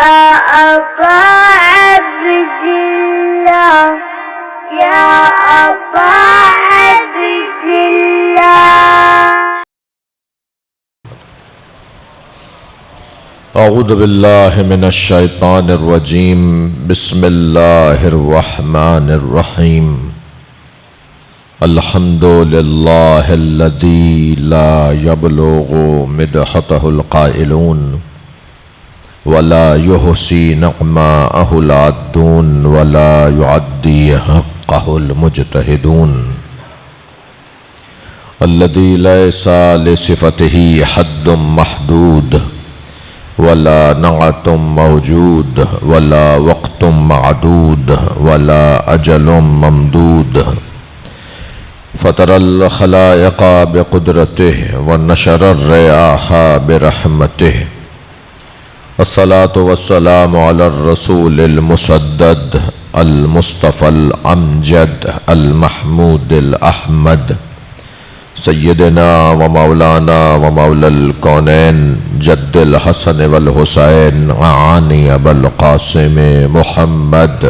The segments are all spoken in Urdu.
أبا عبد الله يا أبا عبد الله. اعوذ باللہ من الشیطان الرجیم بسم اللہ الرحمن الرحیم الحمد للہ الذی لا یبلغ مدحته القائلون ولا يحصي نعماءه العادون ولا يعدي حقه المجتهدون الذي ليس لصفته حد محدود ولا نعت موجود ولا وقت معدود ولا أجل ممدود فطر الخلائق بقدرته ونشر الرياح برحمته الصلاة والسلام على الرسول المسدد المصطفى الأمجد المحمود الأحمد سیدنا و مولانا و مولا الکونین جد الحسن والحسین عانی ابا القاسم محمد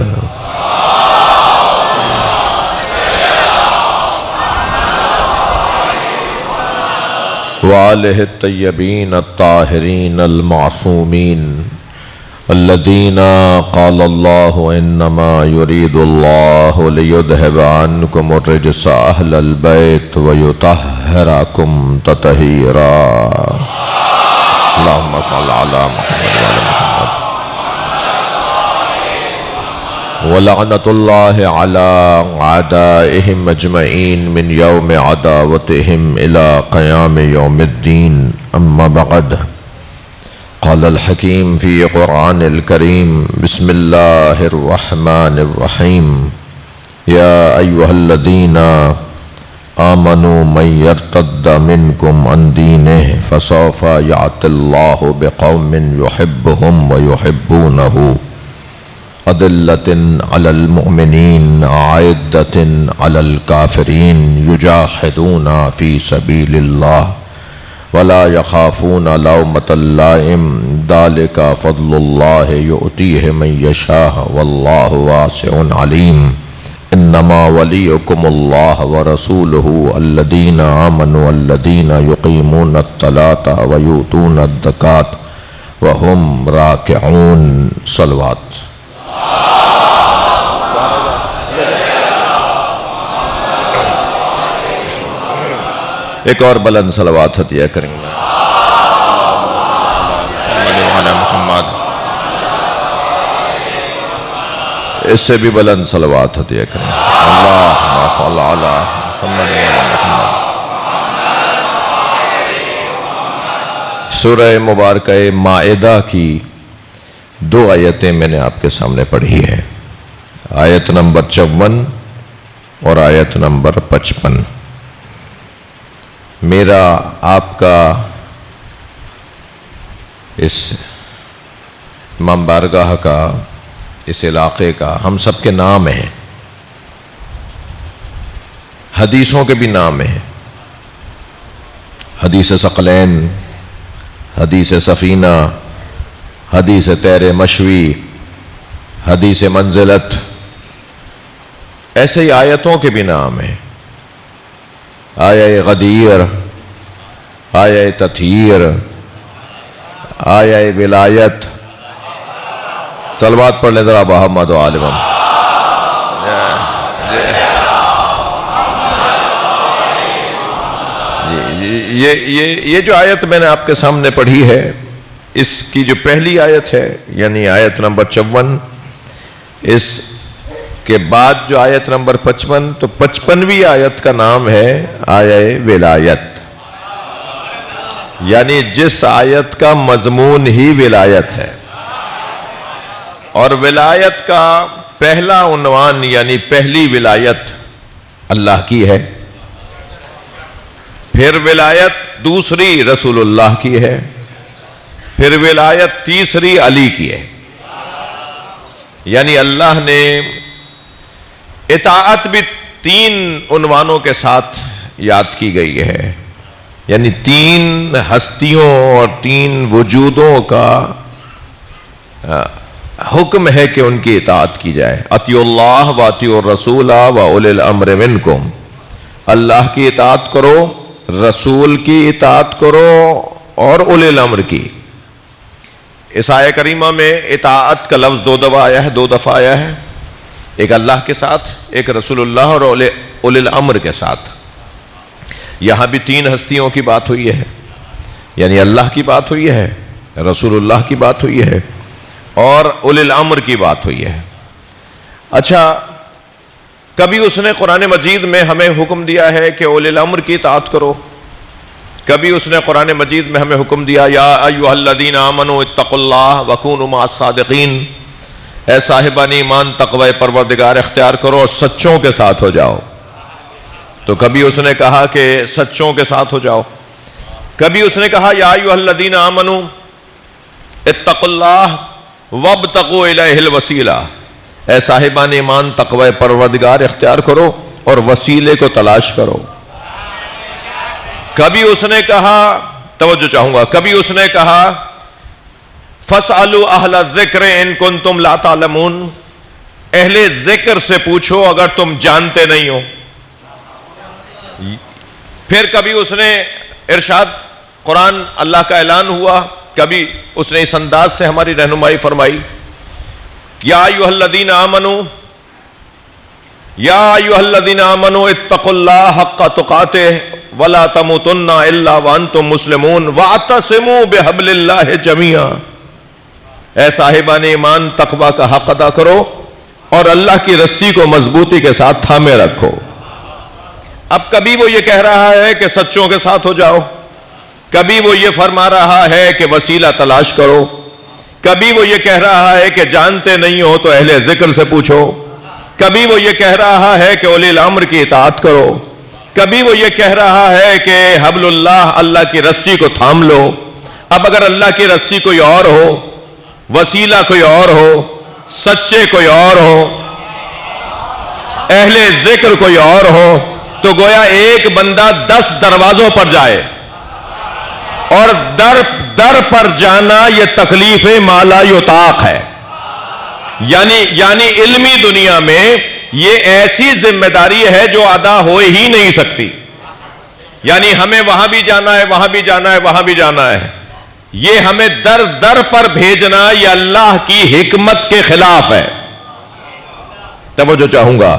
وآلہ الطیبین الطاہرین المعصومین الذين قال الله إنما يريد الله ليذهب عنكم الرجس أهل البيت ويطهركم تطهيرا اللهم صل على محمد وعلى محمد ولعنة الله على أعدائهم أجمعين من يوم عداوتهم إلى قيام يوم الدين أما بعد قال الحكيم في قرآن الكريم بسم الله الرحمن الرحيم يا أيها الذين آمنوا من يرتد منكم عن دينه فسوف يأتي الله بقوم يحبهم ويحبونه أذلة على المؤمنين أعزة على الكافرين يجاهدون في سبيل الله ولا يخافون لومة لائم ذلك فضل الله يؤتيه من يشاء والله واسع عليم إنما وليكم الله ورسوله الذين آمنوا الذين يقيمون الصلاة ويؤتون الزكاة وهم راكعون صلوات. ایک اور بلند صلوات عطیہ کریں گے محمد. اس سے بھی بلند صلوات عطیہ کریں گے اللہم صل علی محمد وعلی محمد. سورہ مبارکہ مائدہ کی 2 آیتیں میں نے آپ کے سامنے پڑھی ہیں، آیت نمبر 54 اور آیت نمبر 55. میرا آپ کا اس امام بارگاہ کا، اس علاقے کا، ہم سب کے نام ہیں، حدیثوں کے بھی نام ہیں. حدیث ثقلین، حدیث سفینہ، حدیث تیر مشوی، حدیث منزلت، ایسے ہی آیتوں کے بھی نام ہیں. آیہ غدیر، آیہ تطہیر، آیہ ولایت. صلوات پڑھ لیں ذرا محمد و آل محمد. یہ جو آیت میں نے آپ کے سامنے پڑھی ہے، اس کی جو پہلی آیت ہے یعنی آیت نمبر 54، اس کے بعد جو آیت نمبر 55، تو 55ویں آیت کا نام ہے آیہ ولایت، یعنی جس آیت کا مضمون ہی ولایت ہے. اور ولایت کا پہلا عنوان یعنی پہلی ولایت اللہ کی ہے، پھر ولایت دوسری رسول اللہ کی ہے، پھر ولایت تیسری علی کی ہے. یعنی اللہ نے اطاعت بھی 3 عنوانوں کے ساتھ یاد کی گئی ہے، یعنی 3 ہستیوں اور 3 وجودوں کا حکم ہے کہ ان کی اطاعت کی جائے. اطیعوا اللہ و اطیعوا الرسول و اولی الامر منکم. اللہ کی اطاعت کرو، رسول کی اطاعت کرو اور اولی الامر کی. اس آیہ کریمہ میں اطاعت کا لفظ دو دفعہ آیا ہے. ایک اللہ کے ساتھ، ایک رسول اللہ اور اولی الامر کے ساتھ. یہاں بھی تین ہستیوں کی بات ہوئی ہے، یعنی اللہ کی بات ہوئی ہے، رسول اللہ کی بات ہوئی ہے اور اولی الامر کی بات ہوئی ہے. اچھا، کبھی اس نے قرآن مجید میں ہمیں حکم دیا ہے کہ اولی الامر کی اطاعت کرو، کبھی اس نے قرآن مجید میں ہمیں حکم دیا یا ایھا الذین آمنوا اتقوا اللہ وکونوا مع الصادقین، اے صاحبان ایمان تقوی پروردگار اختیار کرو اور سچوں کے ساتھ ہو جاؤ. تو کبھی اس نے کہا کہ سچوں کے ساتھ ہو جاؤ، کبھی اس نے کہا یا ایھا الذین آمنوا اتقوا اللہ وابتغوا الیہ الوسیلہ، اے صاحبان ایمان تقوی پروردگار اختیار کرو اور وسیلے کو تلاش کرو. کبھی اس نے کہا، توجہ چاہوں گا، کبھی اس نے کہا فَاسْأَلُوا أَهْلَ الذِّكْرِ إِن كُنتُمْ لَا تَعْلَمُونَ، اہل ذکر سے پوچھو اگر تم جانتے نہیں ہو. پھر کبھی اس نے ارشاد، قرآن اللہ کا اعلان ہوا، کبھی اس نے اس انداز سے ہماری رہنمائی فرمائی، یا ایھا الذین آمنوا، یا ایھا الذین آمنوا اتقوا اللہ حق تقاتہ ولا تموتن الا وانتم مسلمون واعتصموا بحبل اللہ جمیعا، اے صاحبان ایمان تقوی کا حق ادا کرو اور اللہ کی رسی کو مضبوطی کے ساتھ تھامے رکھو. اب کبھی وہ یہ کہہ رہا ہے کہ سچوں کے ساتھ ہو جاؤ، کبھی وہ یہ فرما رہا ہے کہ وسیلہ تلاش کرو، کبھی وہ یہ کہہ رہا ہے کہ جانتے نہیں ہو تو اہل ذکر سے پوچھو، کبھی وہ یہ کہہ رہا ہے کہ اولی الامر کی اطاعت کرو، کبھی وہ یہ کہہ رہا ہے کہ حبل اللہ، اللہ کی رسی کو تھام لو. اب اگر اللہ کی رسی کوئی اور ہو، وسیلہ کوئی اور ہو، سچے کوئی اور ہو، اہل ذکر کوئی اور ہو، تو گویا ایک بندہ 10 دروازوں پر جائے، اور در پر جانا یہ تکلیف ما لا یطاق ہے. یعنی علمی دنیا میں یہ ایسی ذمہ داری ہے جو ادا ہو ہی نہیں سکتی. یعنی ہمیں وہاں بھی جانا ہے، وہاں بھی جانا ہے، وہاں بھی جانا ہے، یہ ہمیں در پر بھیجنا یہ اللہ کی حکمت کے خلاف ہے. توجہ چاہوں گا،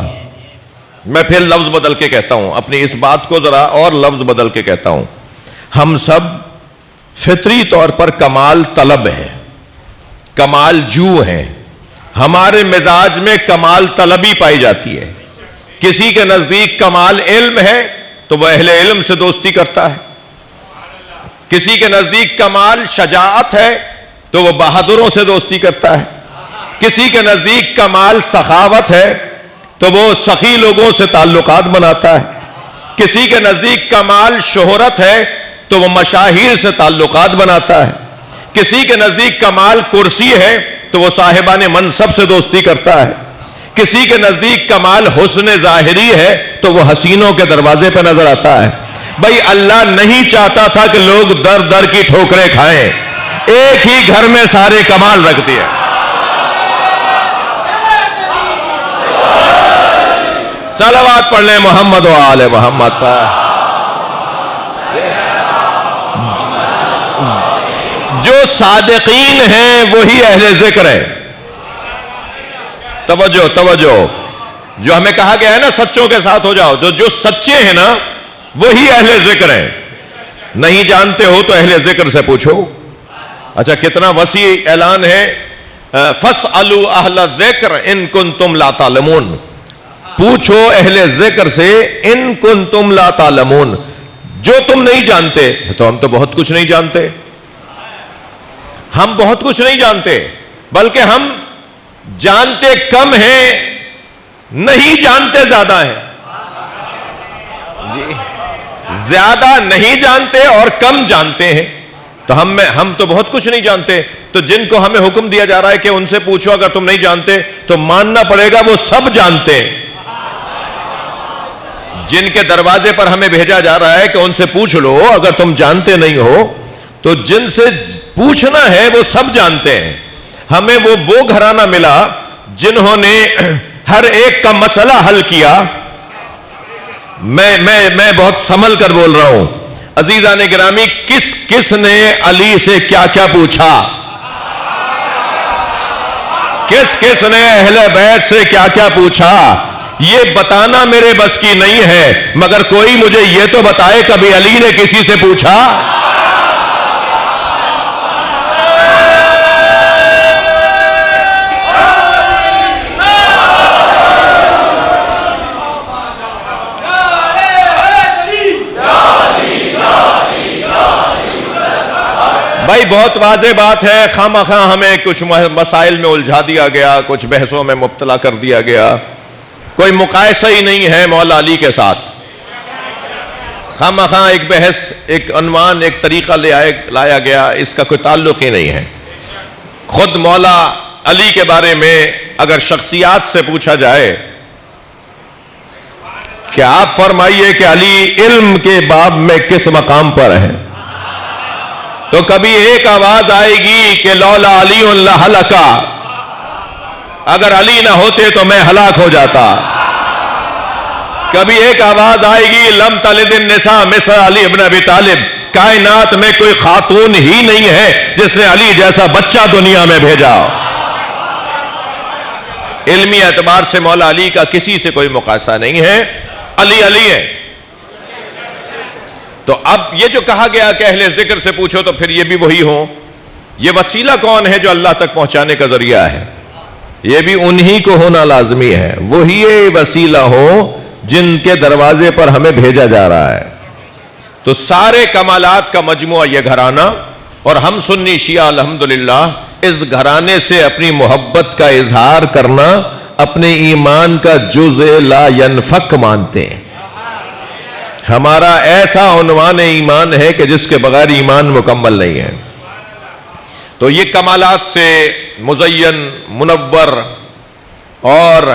میں پھر لفظ بدل کے کہتا ہوں، اپنی اس بات کو ذرا اور لفظ بدل کے کہتا ہوں. ہم سب فطری طور پر کمال طلب ہیں، کمال جو ہیں، ہمارے مزاج میں کمال طلبی پائی جاتی ہے. کسی کے نزدیک کمال علم ہے تو وہ اہل علم سے دوستی کرتا ہے، کسی کے نزدیک کمال شجاعت ہے تو وہ بہادروں سے دوستی کرتا ہے، کسی کے نزدیک کمال سخاوت ہے تو وہ سخی لوگوں سے تعلقات بناتا ہے، کسی کے نزدیک کمال شہرت ہے تو وہ مشاہیر سے تعلقات بناتا ہے، کسی کے نزدیک کمال کرسی ہے تو وہ صاحبان منصب سے دوستی کرتا ہے، کسی کے نزدیک کمال حسن ظاہری ہے تو وہ حسینوں کے دروازے پہ نظر آتا ہے. بھائی اللہ نہیں چاہتا تھا کہ لوگ در کی ٹھوکریں کھائیں، ایک ہی گھر میں سارے کمال رکھ دیا. صلوات پڑھ لیں محمد و آل محمد پر. جو صادقین ہیں وہی اہل ذکر ہیں. توجہ، جو ہمیں کہا گیا ہے نا سچوں کے ساتھ ہو جاؤ، جو سچے ہیں نا وہی اہل ذکر ہیں. نہیں جانتے ہو تو اہل ذکر سے پوچھو. اچھا، کتنا وسیع اعلان ہے. فَاسْأَلُوا أَهْلَ الذِّكْرِ إِن كُنتُمْ لَا تَعْلَمُونَ، پوچھو اہل ذکر سے ان کنتم لا تعلمون، جو تم نہیں جانتے. تو ہم تو بہت کچھ نہیں جانتے، ہم بہت کچھ نہیں جانتے، بلکہ ہم جانتے کم ہیں، نہیں جانتے زیادہ ہیں. زیادہ نہیں جانتے اور کم جانتے ہیں. تو ہم تو بہت کچھ نہیں جانتے. تو جن کو ہمیں حکم دیا جا رہا ہے کہ ان سے پوچھو اگر تم نہیں جانتے، تو ماننا پڑے گا وہ سب جانتے ہیں. جن کے دروازے پر ہمیں بھیجا جا رہا ہے کہ ان سے پوچھ لو اگر تم جانتے نہیں ہو، تو جن سے پوچھنا ہے وہ سب جانتے ہیں. ہمیں وہ گھرانہ ملا جنہوں نے ہر ایک کا مسئلہ حل کیا. میں بہت سنبھل کر بول رہا ہوں. عزیزان گرامی, کس نے علی سے کیا کیا پوچھا؟ کس نے اہل بیت سے کیا کیا پوچھا؟ یہ بتانا میرے بس کی نہیں ہے, مگر کوئی مجھے یہ تو بتائے کبھی علی نے کسی سے پوچھا؟ بھائی بہت واضح بات ہے, خواہ ہمیں کچھ مسائل میں الجھا دیا گیا, کچھ بحثوں میں مبتلا کر دیا گیا. کوئی مقایسہ ہی نہیں ہے مولا علی کے ساتھ. خواہ ایک بحث, ایک عنوان, ایک طریقہ لایا گیا, اس کا کوئی تعلق ہی نہیں ہے. خود مولا علی کے بارے میں اگر شخصیات سے پوچھا جائے کہ آپ فرمائیے کہ علی علم کے باب میں کس مقام پر ہیں, تو کبھی ایک آواز آئے گی کہ لولا علی لہلکا, اگر علی نہ ہوتے تو میں ہلاک ہو جاتا. کبھی ایک آواز آئے گی لم تلد النساء مثل علی ابن ابی طالب, کائنات میں کوئی خاتون ہی نہیں ہے جس نے علی جیسا بچہ دنیا میں بھیجا. علمی اعتبار سے مولا علی کا کسی سے کوئی مقایسہ نہیں ہے, علی علی ہے. تو اب یہ جو کہا گیا کہ اہل ذکر سے پوچھو, تو پھر یہ بھی وہی ہوں. یہ وسیلہ کون ہے جو اللہ تک پہنچانے کا ذریعہ ہے؟ یہ بھی انہی کو ہونا لازمی ہے. وہی وسیلہ ہو جن کے دروازے پر ہمیں بھیجا جا رہا ہے. تو سارے کمالات کا مجموعہ یہ گھرانہ, اور ہم سنی شیعہ الحمدللہ اس گھرانے سے اپنی محبت کا اظہار کرنا اپنے ایمان کا جزء لا ینفک مانتے ہیں. ہمارا ایسا عنوان ایمان ہے کہ جس کے بغیر ایمان مکمل نہیں ہے. تو یہ کمالات سے مزین, منور اور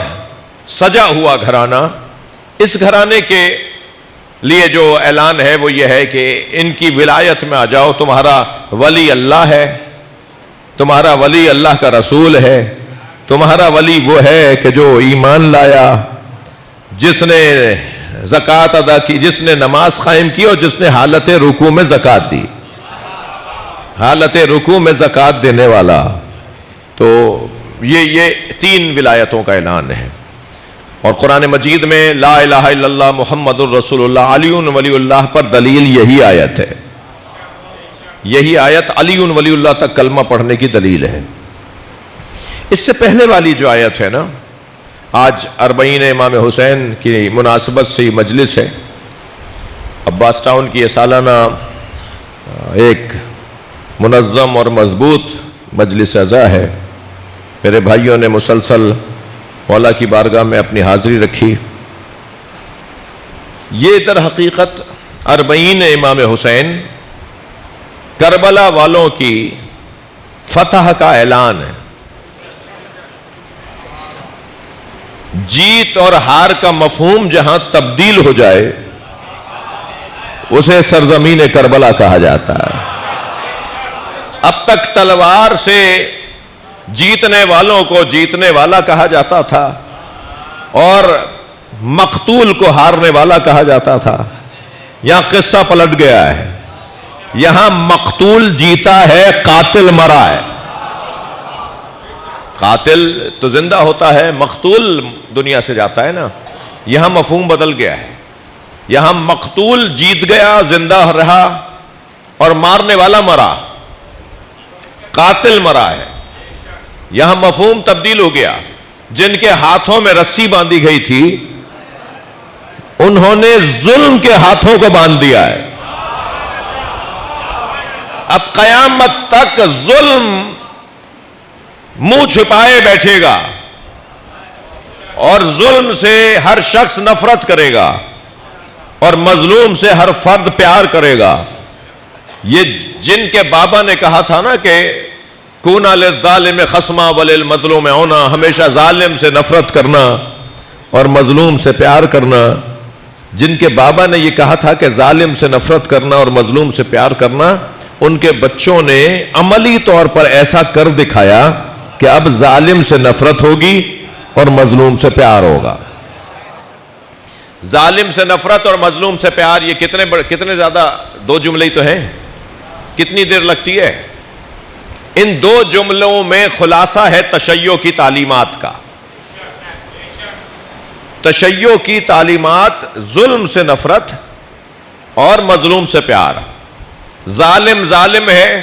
سجا ہوا گھرانہ, اس گھرانے کے لیے جو اعلان ہے وہ یہ ہے کہ ان کی ولایت میں آ جاؤ. تمہارا ولی اللہ ہے, تمہارا ولی اللہ کا رسول ہے, تمہارا ولی وہ ہے کہ جو ایمان لایا, جس نے زکوٰۃ ادا کی, جس نے نماز قائم کی, اور جس نے حالت رکوع میں زکوٰۃ دی. حالت رکوع میں زکوٰۃ دینے والا. تو یہ 3 ولایتوں کا اعلان ہے. اور قرآن مجید میں لا الہ الا اللہ محمد الرسول اللہ علی ولی اللہ پر دلیل یہی آیت ہے. یہی آیت علی ولی اللہ تک کلمہ پڑھنے کی دلیل ہے. اس سے پہلے والی جو آیت ہے نا, آج 40 امام حسین کی مناسبت سے یہ مجلس ہے. عباس ٹاؤن کی یہ سالانہ ایک منظم اور مضبوط مجلس عزا ہے. میرے بھائیوں نے مسلسل مولا کی بارگاہ میں اپنی حاضری رکھی. یہ در حقیقت 40 امام حسین کربلا والوں کی فتح کا اعلان ہے. جیت اور ہار کا مفہوم جہاں تبدیل ہو جائے اسے سرزمین کربلا کہا جاتا ہے. اب تک تلوار سے جیتنے والوں کو جیتنے والا کہا جاتا تھا اور مقتول کو ہارنے والا کہا جاتا تھا. یہاں قصہ پلٹ گیا ہے. یہاں مقتول جیتا ہے, قاتل مرا ہے. قاتل تو زندہ ہوتا ہے, مقتول دنیا سے جاتا ہے نا. یہاں مفہوم بدل گیا ہے. یہاں مقتول جیت گیا, زندہ رہا, اور مارنے والا مرا, قاتل مرا ہے. یہاں مفہوم تبدیل ہو گیا. جن کے ہاتھوں میں رسی باندھی گئی تھی انہوں نے ظلم کے ہاتھوں کو باندھ دیا ہے. اب قیامت تک ظلم منہ چھپائے بیٹھے گا اور ظلم سے ہر شخص نفرت کرے گا اور مظلوم سے ہر فرد پیار کرے گا. یہ جن کے بابا نے کہا تھا نا کہ کونا للظالم خصما وللمظلوم عونا, ہمیشہ ظالم سے نفرت کرنا اور مظلوم سے پیار کرنا. جن کے بابا نے یہ کہا تھا کہ ظالم سے نفرت کرنا اور مظلوم سے پیار کرنا, ان کے بچوں نے عملی طور پر ایسا کر دکھایا کہ اب ظالم سے نفرت ہوگی اور مظلوم سے پیار ہوگا. ظالم سے نفرت اور مظلوم سے پیار، یہ کتنے زیادہ دو جملے ہی تو ہیں. کتنی دیر لگتی ہے؟ ان دو جملوں میں خلاصہ ہے تشیع کی تعلیمات کا. تشیع کی تعلیمات ظلم سے نفرت اور مظلوم سے پیار. ظالم ظالم ہے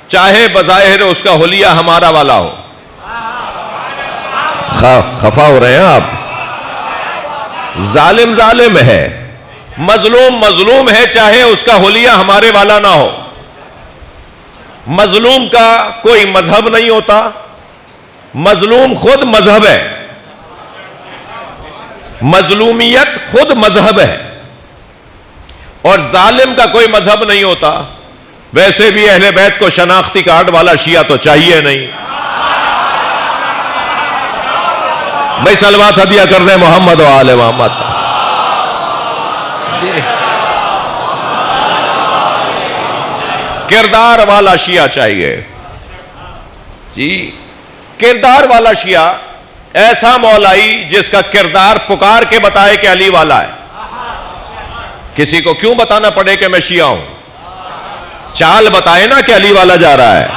چاہے بظاہر اس کا حلیہ ہمارا والا ہو. خفا ہو رہے ہیں آپ؟ ظالم ظالم ہے، مظلوم مظلوم ہے چاہے اس کا حلیہ ہمارے والا نہ ہو. مظلوم کا کوئی مذہب نہیں ہوتا، مظلوم خود مذہب ہے. مظلومیت خود مذہب ہے. اور ظالم کا کوئی مذہب نہیں ہوتا. ویسے بھی اہل بیت کو شناختی کارڈ والا شیعہ تو چاہیے نہیں. بھائی صلوات ہدیہ کر دیں محمد و آل محمد. کردار والا شیعہ چاہیے جی. کردار والا شیعہ ایسا مولائی جس کا کردار پکار کے بتائے کہ علی والا ہے. کسی کو کیوں بتانا پڑے کہ میں شیعہ ہوں؟ چال بتائے نا کہ علی والا جا رہا ہے.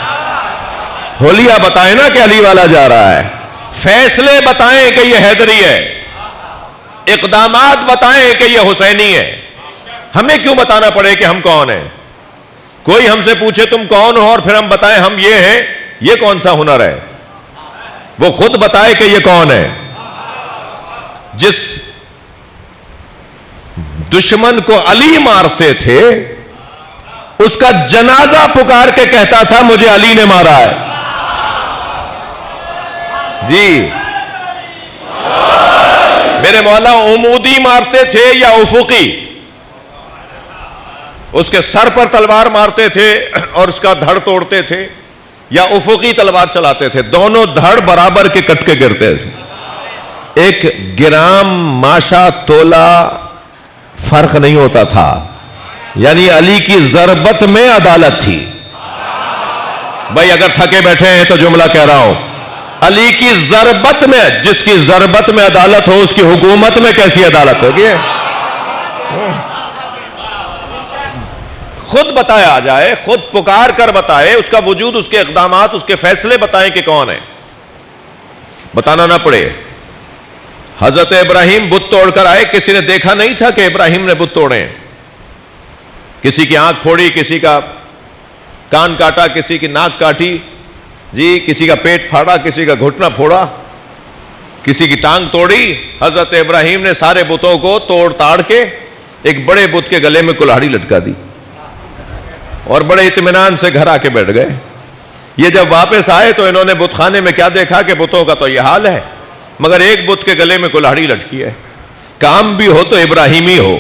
حلیہ بتائے نا کہ علی والا جا رہا ہے. فیصلے بتائیں کہ یہ حیدری ہے. اقدامات بتائیں کہ یہ حسینی ہے. ہمیں کیوں بتانا پڑے کہ ہم کون ہیں؟ کوئی ہم سے پوچھے تم کون ہو اور پھر ہم بتائیں ہم یہ ہیں، یہ کون سا ہنر ہے؟ وہ خود بتائے کہ یہ کون ہے. جس دشمن کو علی مارتے تھے اس کا جنازہ پکار کے کہتا تھا مجھے علی نے مارا ہے. جی میرے مولا عمودی مارتے تھے یا افقی؟ اس کے سر پر تلوار مارتے تھے اور اس کا دھڑ توڑتے تھے، یا افقی تلوار چلاتے تھے؟ دونوں دھڑ برابر کے کٹ کے گرتے تھے. ایک گرام ماشا تولا فرق نہیں ہوتا تھا. یعنی علی کی ضربت میں عدالت تھی. بھائی اگر تھکے بیٹھے ہیں تو جملہ کہہ رہا ہوں. علی کی ضربت میں، جس کی ضربت میں عدالت ہو اس کی حکومت میں کیسی عدالت ہوگی؟ خود بتایا جائے، خود پکار کر بتائے، اس کا وجود، اس کے اقدامات، اس کے فیصلے بتائیں کہ کون ہے. بتانا نہ پڑے. حضرت ابراہیم بت توڑ کر آئے، کسی نے دیکھا نہیں تھا کہ ابراہیم نے بت توڑے. کسی کی آنکھ پھوڑی، کسی کا کان کاٹا، کسی کی ناک کاٹی جی، کسی کا پیٹ پھاڑا، کسی کا گھٹنا پھوڑا، کسی کی ٹانگ توڑی. حضرت ابراہیم نے سارے بتوں کو توڑ تاڑ کے ایک بڑے بت کے گلے میں کلہاڑی لٹکا دی اور بڑے اطمینان سے گھر آ کے بیٹھ گئے. یہ جب واپس آئے تو انہوں نے بت خانے میں کیا دیکھا کہ بتوں کا تو یہ حال ہے، مگر ایک بت کے گلے میں کلہاڑی لٹکی ہے. کام بھی ہو تو ابراہیمی ہو،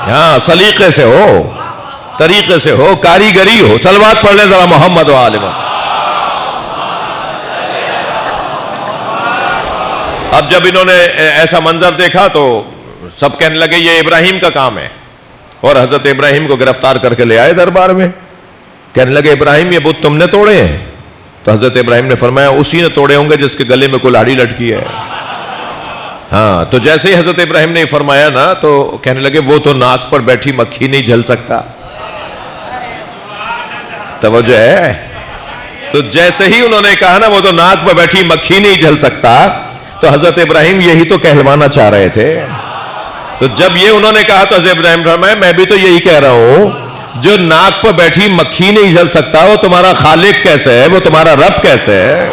ہاں سلیقے سے ہو، طریقے سے ہو، کاریگری ہو. صلوات پڑھ لیں ذرا محمد و آل محمد. اب جب انہوں نے ایسا منظر دیکھا تو سب کہنے لگے یہ ابراہیم کا کام ہے، اور حضرت ابراہیم کو گرفتار کر کے لے آئے دربار میں. کہنے لگے ابراہیم یہ بت تم نے توڑے ہیں؟ تو حضرت ابراہیم نے فرمایا اسی نے توڑے ہوں گے جس کے گلے میں کلہاڑی لٹکی ہے. ہاں تو جیسے ہی حضرت ابراہیم نے فرمایا نا تو کہنے لگے وہ تو ناک پر بیٹھی مکھی نہیں جھل سکتا. توجہ ہے؟ تو جیسے ہی انہوں نے کہا نا وہ تو ناک پر بیٹھی مکھی نہیں جھل سکتا، تو حضرت ابراہیم یہی تو کہلوانا چاہ رہے تھے. تو جب یہ انہوں نے کہا تو حضرت ابراہیم فرمایا میں بھی تو یہی کہہ رہا ہوں، جو ناک پر بیٹھی مکھی نہیں جھل سکتا وہ تمہارا خالق کیسے ہے، وہ تمہارا رب کیسے ہے؟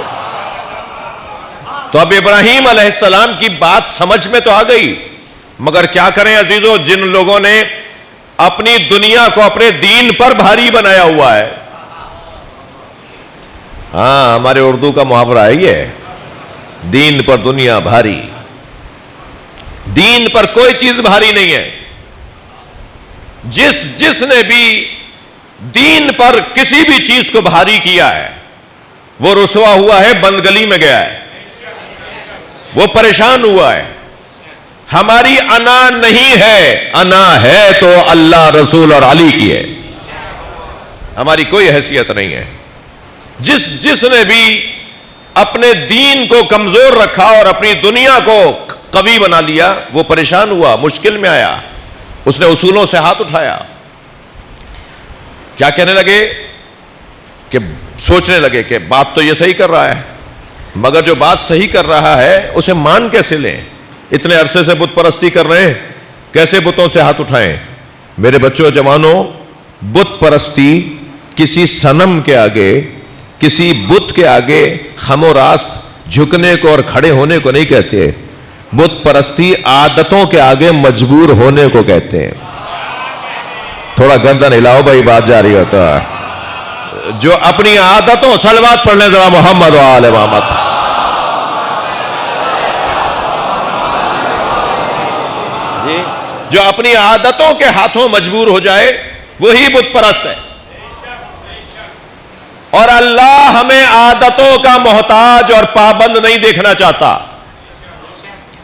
تو اب ابراہیم علیہ السلام کی بات سمجھ میں تو آ گئی، مگر کیا کریں عزیزو، جن لوگوں نے اپنی دنیا کو اپنے دین پر بھاری بنایا ہوا ہے. ہاں ہمارے اردو کا محاورہ ہے یہ، دین پر دنیا بھاری. دین پر کوئی چیز بھاری نہیں ہے. جس نے بھی دین پر کسی بھی چیز کو بھاری کیا ہے وہ رسوا ہوا ہے، بند گلی میں گیا ہے، وہ پریشان ہوا ہے. ہماری انا نہیں ہے، انا ہے تو اللہ، رسول اور علی کی ہے. ہماری کوئی حیثیت نہیں ہے. جس نے بھی اپنے دین کو کمزور رکھا اور اپنی دنیا کو قوی بنا لیا وہ پریشان ہوا، مشکل میں آیا، اس نے اصولوں سے ہاتھ اٹھایا. کیا کہنے لگے کہ سوچنے لگے کہ بات تو یہ صحیح کر رہا ہے، مگر جو بات صحیح کر رہا ہے اسے مان کیسے لیں؟ اتنے عرصے سے بت پرستی کر رہے ہیں، کیسے بتوں سے ہاتھ اٹھائیں؟ میرے بچوں جوانوں، بت پرستی کسی صنم کے آگے، کسی بت کے آگے خم و راست جھکنے کو اور کھڑے ہونے کو نہیں کہتے. بت پرستی عادتوں کے آگے مجبور ہونے کو کہتے ہیں. تھوڑا گردن ہلاؤ بھائی، بات جاری ہوتا ہے. جو اپنی عادتوں، صلوات پڑھنے ذرا محمد و آل محمد. جی، جو اپنی عادتوں کے ہاتھوں مجبور ہو جائے وہی بت پرست ہے. اور اللہ ہمیں عادتوں کا محتاج اور پابند نہیں دیکھنا چاہتا،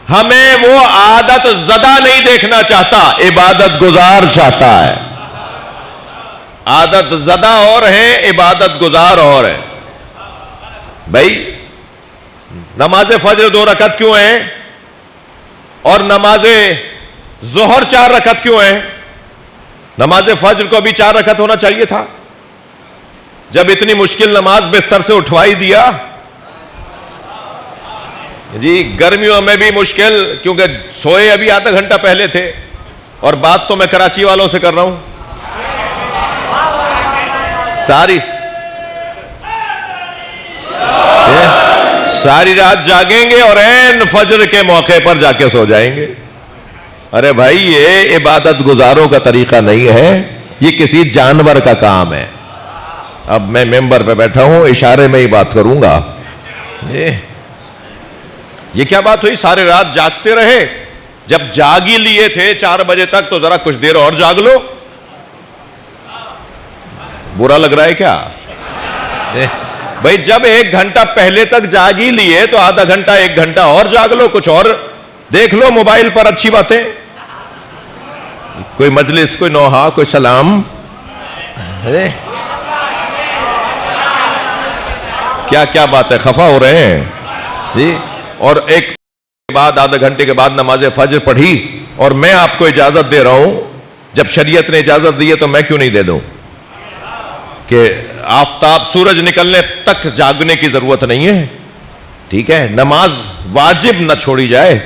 ہمیں وہ عادت زدہ نہیں دیکھنا چاہتا، عبادت گزار چاہتا ہے. عادت زدہ اور ہیں، عبادت گزار اور ہیں. بھائی نماز فجر 2 رکعت کیوں ہیں اور نماز ظہر 4 رکعت کیوں ہیں؟ نماز فجر کو بھی 4 رکعت ہونا چاہیے تھا. جب اتنی مشکل نماز بستر سے اٹھوائی دیا، جی گرمیوں میں بھی مشکل، کیونکہ سوئے ابھی آدھا گھنٹہ پہلے تھے، اور بات تو میں کراچی والوں سے کر رہا ہوں. ساری رات جاگیں گے اور عین فجر کے موقع پر جا کے سو جائیں گے. ارے بھائی یہ عبادت گزاروں کا طریقہ نہیں ہے، یہ کسی جانور کا کام ہے. اب میں ممبر پہ بیٹھا ہوں، اشارے میں ہی بات کروں گا. یہ کیا بات ہوئی؟ سارے رات جاگتے رہے، جب جاگ ہی لیے تھے 4 بجے تک تو ذرا کچھ دیر اور جاگ لو. برا لگ رہا ہے کیا؟ بھائی جب 1 گھنٹہ پہلے تک جاگ ہی لیے تو آدھا گھنٹہ 1 گھنٹہ اور جاگ لو، کچھ اور دیکھ لو موبائل پر اچھی باتیں، کوئی مجلس، کوئی نوحہ، کوئی سلام. کیا بات ہے، خفا ہو رہے ہیں جی. اور ایک بعد آدھا گھنٹے کے بعد نماز فجر پڑھی، اور میں آپ کو اجازت دے رہا ہوں، جب شریعت نے اجازت دی ہے تو میں کیوں نہیں دے دوں کہ آفتاب سورج نکلنے تک جاگنے کی ضرورت نہیں ہے. ٹھیک ہے، نماز واجب نہ چھوڑی جائے.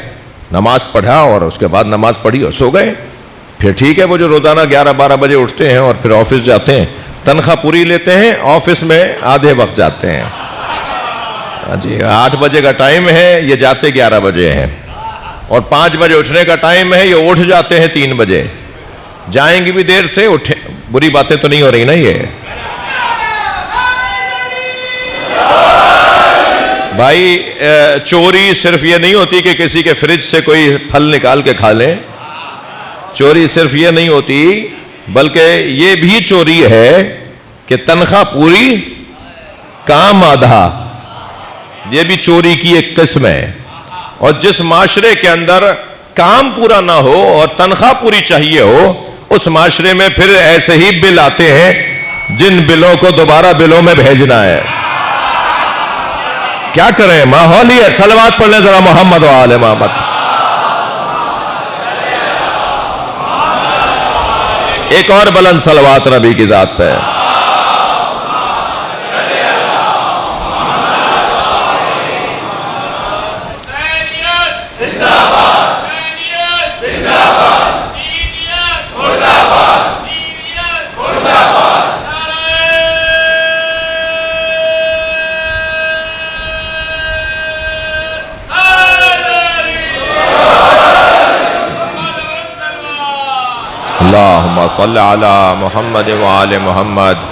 نماز پڑھا اور اس کے بعد نماز پڑھی اور سو گئے، پھر ٹھیک ہے. وہ جو روزانہ 11-12 بجے اٹھتے ہیں اور پھر آفس جاتے ہیں، تنخواہ پوری لیتے ہیں، آفس میں آدھے وقت جاتے ہیں. جی 8 بجے کا ٹائم ہے، یہ جاتے 11 بجے ہیں، اور 5 بجے اٹھنے کا ٹائم ہے، یہ اٹھ جاتے ہیں 3 بجے. جائیں گے بھی دیر سے، اٹھیں. بری باتیں تو نہیں ہو رہی نا یہ؟ بھائی چوری صرف یہ نہیں ہوتی کہ کسی کے فریج سے کوئی پھل نکال کے کھا لیں. چوری صرف یہ نہیں ہوتی، بلکہ یہ بھی چوری ہے کہ تنخواہ پوری کام آدھا. یہ بھی چوری کی ایک قسم ہے. اور جس معاشرے کے اندر کام پورا نہ ہو اور تنخواہ پوری چاہیے ہو، اس معاشرے میں پھر ایسے ہی بل آتے ہیں جن بلوں کو دوبارہ بلوں میں بھیجنا ہے. کیا کریں، ماحول ہی ہے. صلوات پڑھ لیں ذرا محمد و آل محمد. ایک اور بلند صلوات نبی کی ذات پہ. اللہم صلی علی محمد وآل محمد.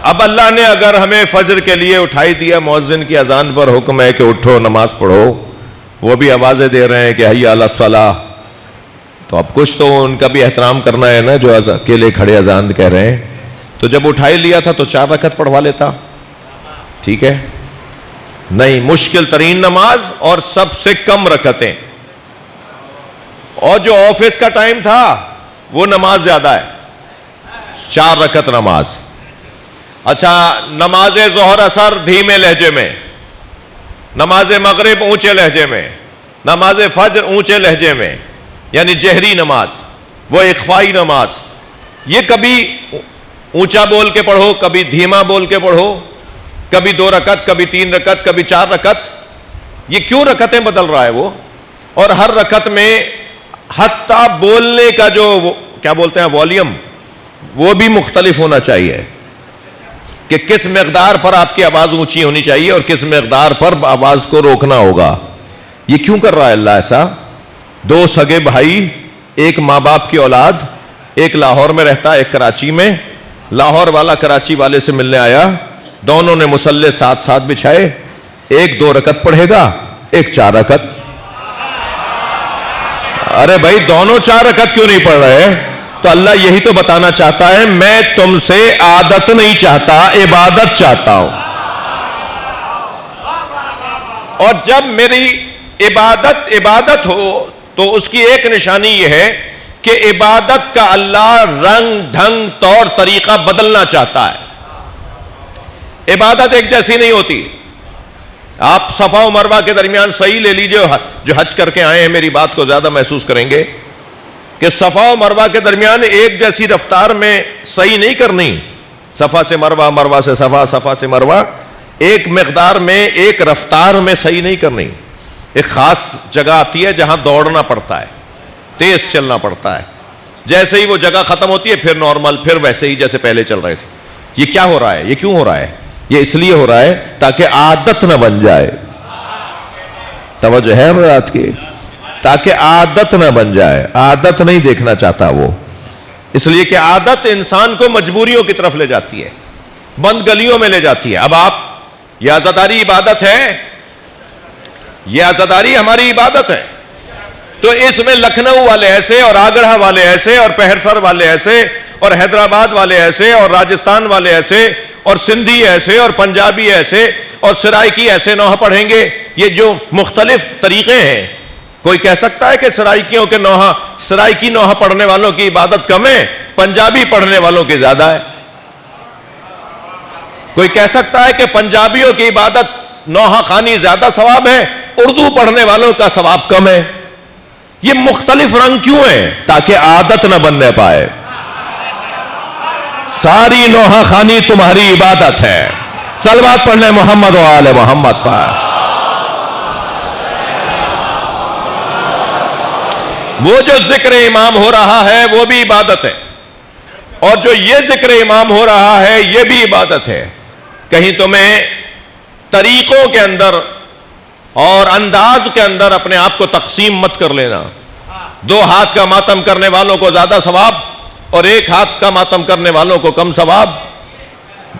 اب اللہ نے اگر ہمیں فجر کے لیے اٹھائی دیا، مؤذن کی اذان پر حکم ہے کہ اٹھو نماز پڑھو، وہ بھی آوازیں دے رہے ہیں کہ حی علی الصلاۃ، تو اب کچھ تو ان کا بھی احترام کرنا ہے نا جو اکیلے کھڑے اذان کہہ رہے ہیں. تو جب اٹھائی لیا تھا تو 4 رکعت پڑھوا لیتا. ٹھیک ہے، نہیں، مشکل ترین نماز اور سب سے کم رکعتیں. اور جو آفس کا ٹائم تھا وہ نماز زیادہ ہے، 4 رکعت نماز. اچھا، نماز ظہر اثر دھیمے لہجے میں، نماز مغرب اونچے لہجے میں، نماز فجر اونچے لہجے میں، یعنی جہری نماز، وہ اخفائی نماز، یہ کبھی اونچا بول کے پڑھو، کبھی دھیما بول کے پڑھو، کبھی 2 رکعت، کبھی 3 رکعت، کبھی 4 رکعت، یہ کیوں رکعتیں بدل رہا ہے وہ؟ اور ہر رکعت میں حتیٰ بولنے کا جو کیا بولتے ہیں والیوم، وہ بھی مختلف ہونا چاہیے کہ کس مقدار پر آپ کی آواز اونچی ہونی چاہیے اور کس مقدار پر آواز کو روکنا ہوگا۔ یہ کیوں کر رہا ہے اللہ ایسا؟ 2 سگے بھائی، ایک ماں باپ کی اولاد، ایک لاہور میں رہتا ہے ایک کراچی میں، لاہور والا کراچی والے سے ملنے آیا، دونوں نے مصلے ساتھ ساتھ بچھائے، ایک 2 رکعت پڑھے گا، ایک 4 رکعت۔ ارے بھائی دونوں 4 رکعت کیوں نہیں پڑھ رہے؟ تو اللہ یہی تو بتانا چاہتا ہے، میں تم سے عادت نہیں چاہتا، عبادت چاہتا ہوں۔ اور جب میری عبادت ہو تو اس کی ایک نشانی یہ ہے کہ عبادت کا اللہ رنگ ڈھنگ طور طریقہ بدلنا چاہتا ہے۔ عبادت ایک جیسی نہیں ہوتی۔ آپ صفا و مروہ کے درمیان صحیح لے لیجئے، جو حج کر کے آئے ہیں میری بات کو زیادہ محسوس کریں گے کہ صفا و مروہ کے درمیان ایک جیسی رفتار میں صحیح نہیں کرنی، صفا سے مروہ، مروہ سے صفا، صفا سے مروہ، ایک مقدار میں ایک رفتار میں صحیح نہیں کرنی۔ ایک خاص جگہ آتی ہے جہاں دوڑنا پڑتا ہے، تیز چلنا پڑتا ہے، جیسے ہی وہ جگہ ختم ہوتی ہے پھر نارمل، پھر ویسے ہی جیسے پہلے چل رہے تھے۔ یہ کیا ہو رہا ہے؟ یہ کیوں ہو رہا ہے؟ یہ اس لیے ہو رہا ہے تاکہ عادت نہ بن جائے۔ توجہ ہے بات کی؟ تاکہ عادت نہ بن جائے۔ عادت نہیں دیکھنا چاہتا وہ، اس لیے کہ عادت انسان کو مجبوریوں کی طرف لے جاتی ہے، بند گلیوں میں لے جاتی ہے۔ اب آپ، یہ عزاداری عبادت ہے، یہ عزاداری ہماری عبادت ہے، تو اس میں لکھنؤ والے ایسے اور آگرہ والے ایسے اور پہرسر والے ایسے اور حیدرآباد والے ایسے اور راجستھان والے ایسے اور سندھی ایسے اور پنجابی ایسے اور سرائکی ایسے نوحہ پڑھیں گے۔ یہ جو مختلف طریقے ہیں، کوئی کہہ سکتا ہے کہ سرائکیوں کے نوحہ، سرائکی نوحہ پڑھنے والوں کی عبادت کم ہے، پنجابی پڑھنے والوں کی زیادہ ہے؟ کوئی کہہ سکتا ہے کہ پنجابیوں کی عبادت نوحہ خوانی زیادہ ثواب ہے، اردو پڑھنے والوں کا ثواب کم ہے؟ یہ مختلف رنگ کیوں ہیں؟ تاکہ عادت نہ بننے پائے۔ ساری نوحہ خوانی تمہاری عبادت ہے۔ صلوات پڑھنے محمد و آل محمد پر۔ وہ جو ذکر امام ہو رہا ہے وہ بھی عبادت ہے، اور جو یہ ذکر امام ہو رہا ہے یہ بھی عبادت ہے۔ کہیں تمہیں طریقوں کے اندر اور انداز کے اندر اپنے آپ کو تقسیم مت کر لینا۔ 2 ہاتھ کا ماتم کرنے والوں کو زیادہ ثواب اور 1 ہاتھ کا ماتم کرنے والوں کو کم ثواب،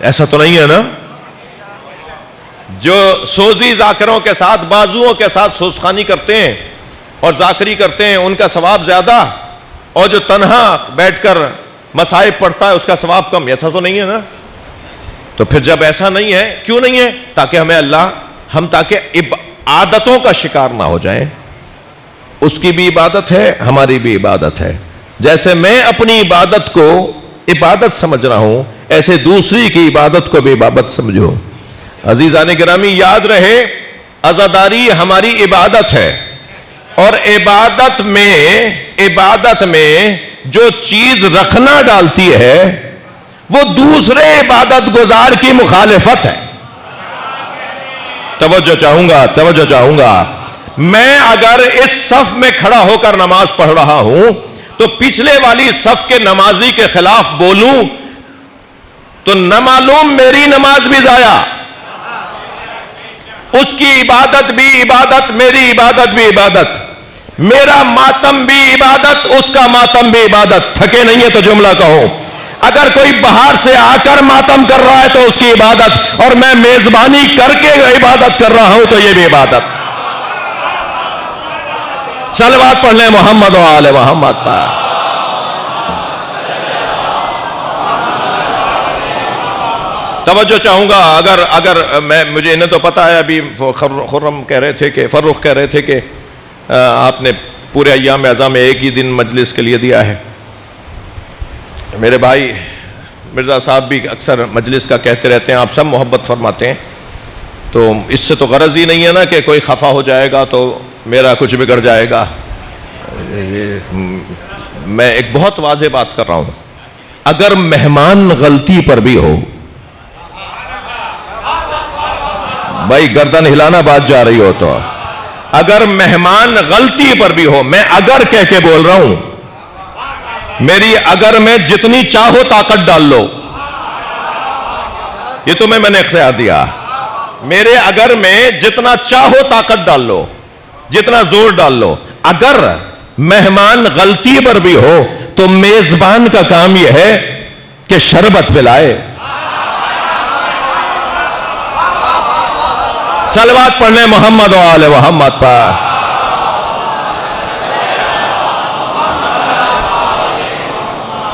ایسا تو نہیں ہے نا؟ جو سوزی ذاکروں کے ساتھ، بازوؤں کے ساتھ سوزخانی کرتے ہیں اور ذاکری کرتے ہیں ان کا ثواب زیادہ، اور جو تنہا بیٹھ کر مصائب پڑھتا ہے اس کا ثواب کم، ایسا تو نہیں ہے نا؟ تو پھر جب ایسا نہیں ہے، کیوں نہیں ہے؟ تاکہ ہمیں اللہ، ہم تاکہ عادتوں کا شکار نہ ہو جائیں۔ اس کی بھی عبادت ہے، ہماری بھی عبادت ہے۔ جیسے میں اپنی عبادت کو عبادت سمجھ رہا ہوں، ایسے دوسری کی عبادت کو بھی عبادت سمجھو۔ عزیزان گرامی، یاد رہے عزاداری ہماری عبادت ہے، اور عبادت میں جو چیز رکھنا ڈالتی ہے وہ دوسرے عبادت گزار کی مخالفت ہے۔ توجہ چاہوں گا، میں اگر اس صف میں کھڑا ہو کر نماز پڑھ رہا ہوں تو پچھلے والی صف کے نمازی کے خلاف بولوں تو نہ معلوم میری نماز بھی ضائع، اس کی عبادت بھی عبادت، میری عبادت بھی عبادت، میرا ماتم بھی عبادت، اس کا ماتم بھی عبادت۔ تھکے نہیں ہے تو جملہ کہو۔ اگر کوئی باہر سے آ کر ماتم کر رہا ہے تو اس کی عبادت، اور میں میزبانی کر کے عبادت کر رہا ہوں تو یہ بھی عبادت۔ صلوات پڑھ لیں محمد و آل محمد پر۔ توجہ چاہوں گا، اگر مجھے انہیں تو پتا ہے، ابھی خرم کہہ رہے تھے کہ فروخ کہہ رہے تھے کہ آپ نے پورے ایام اعظام میں ایک ہی دن مجلس کے لیے دیا ہے۔ میرے بھائی، مرزا صاحب بھی اکثر مجلس کا کہتے رہتے ہیں، آپ سب محبت فرماتے ہیں، تو اس سے تو غرض ہی نہیں ہے نا کہ کوئی خفا ہو جائے گا تو میرا کچھ بگڑ جائے گا۔ میں ایک بہت واضح بات کر رہا ہوں، اگر مہمان غلطی پر بھی ہو، بھائی گردن ہلانا بات جا رہی ہو تو، اگر مہمان غلطی پر بھی ہو، میں اگر کہہ کے بول رہا ہوں، میری اگر میں جتنی چاہو طاقت ڈال لو، یہ تمہیں میں نے اختیار دیا، میرے اگر میں جتنا چاہو طاقت ڈال لو، جتنا زور ڈال لو، اگر مہمان غلطی پر بھی ہو تو میزبان کا کام یہ ہے کہ شربت پلائے۔ صلوات پڑھنے محمد و آل محمد پر۔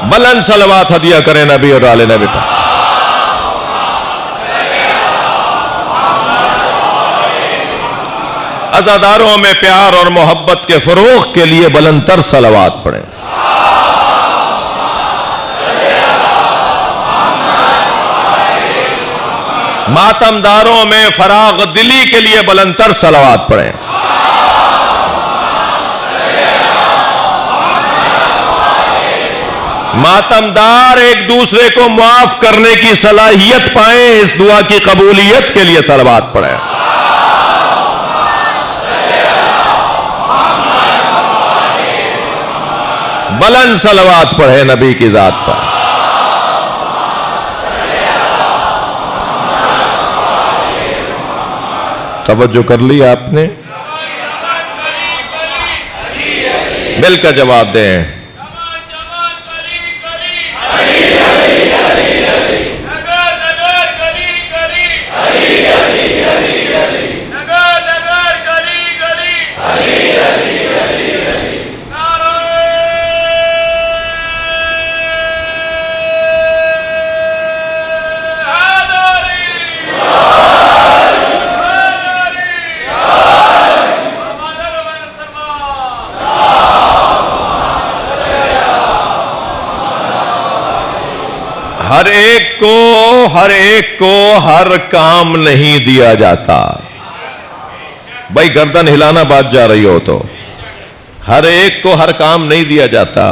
بلند صلوات ہدیہ کریں نبی اور آل نبی پر۔ عزاداروں میں پیار اور محبت کے فروغ کے لیے بلند تر صلوات پڑھیں۔ ماتمداروں میں فراغ دلی کے لیے بلند تر صلوات پڑھیں۔ ماتمدار ایک دوسرے کو معاف کرنے کی صلاحیت پائیں، اس دعا کی قبولیت کے لیے صلوات پڑھیں۔ بلند صلوات پڑھے نبی کی ذات پر۔ توجہ کر لی آپ نے؟ مل کر جواب دیں۔ ہر ایک کو ہر کام نہیں دیا جاتا۔ بھائی گردن ہلانا بات جا رہی ہو تو، ہر ایک کو ہر کام نہیں دیا جاتا،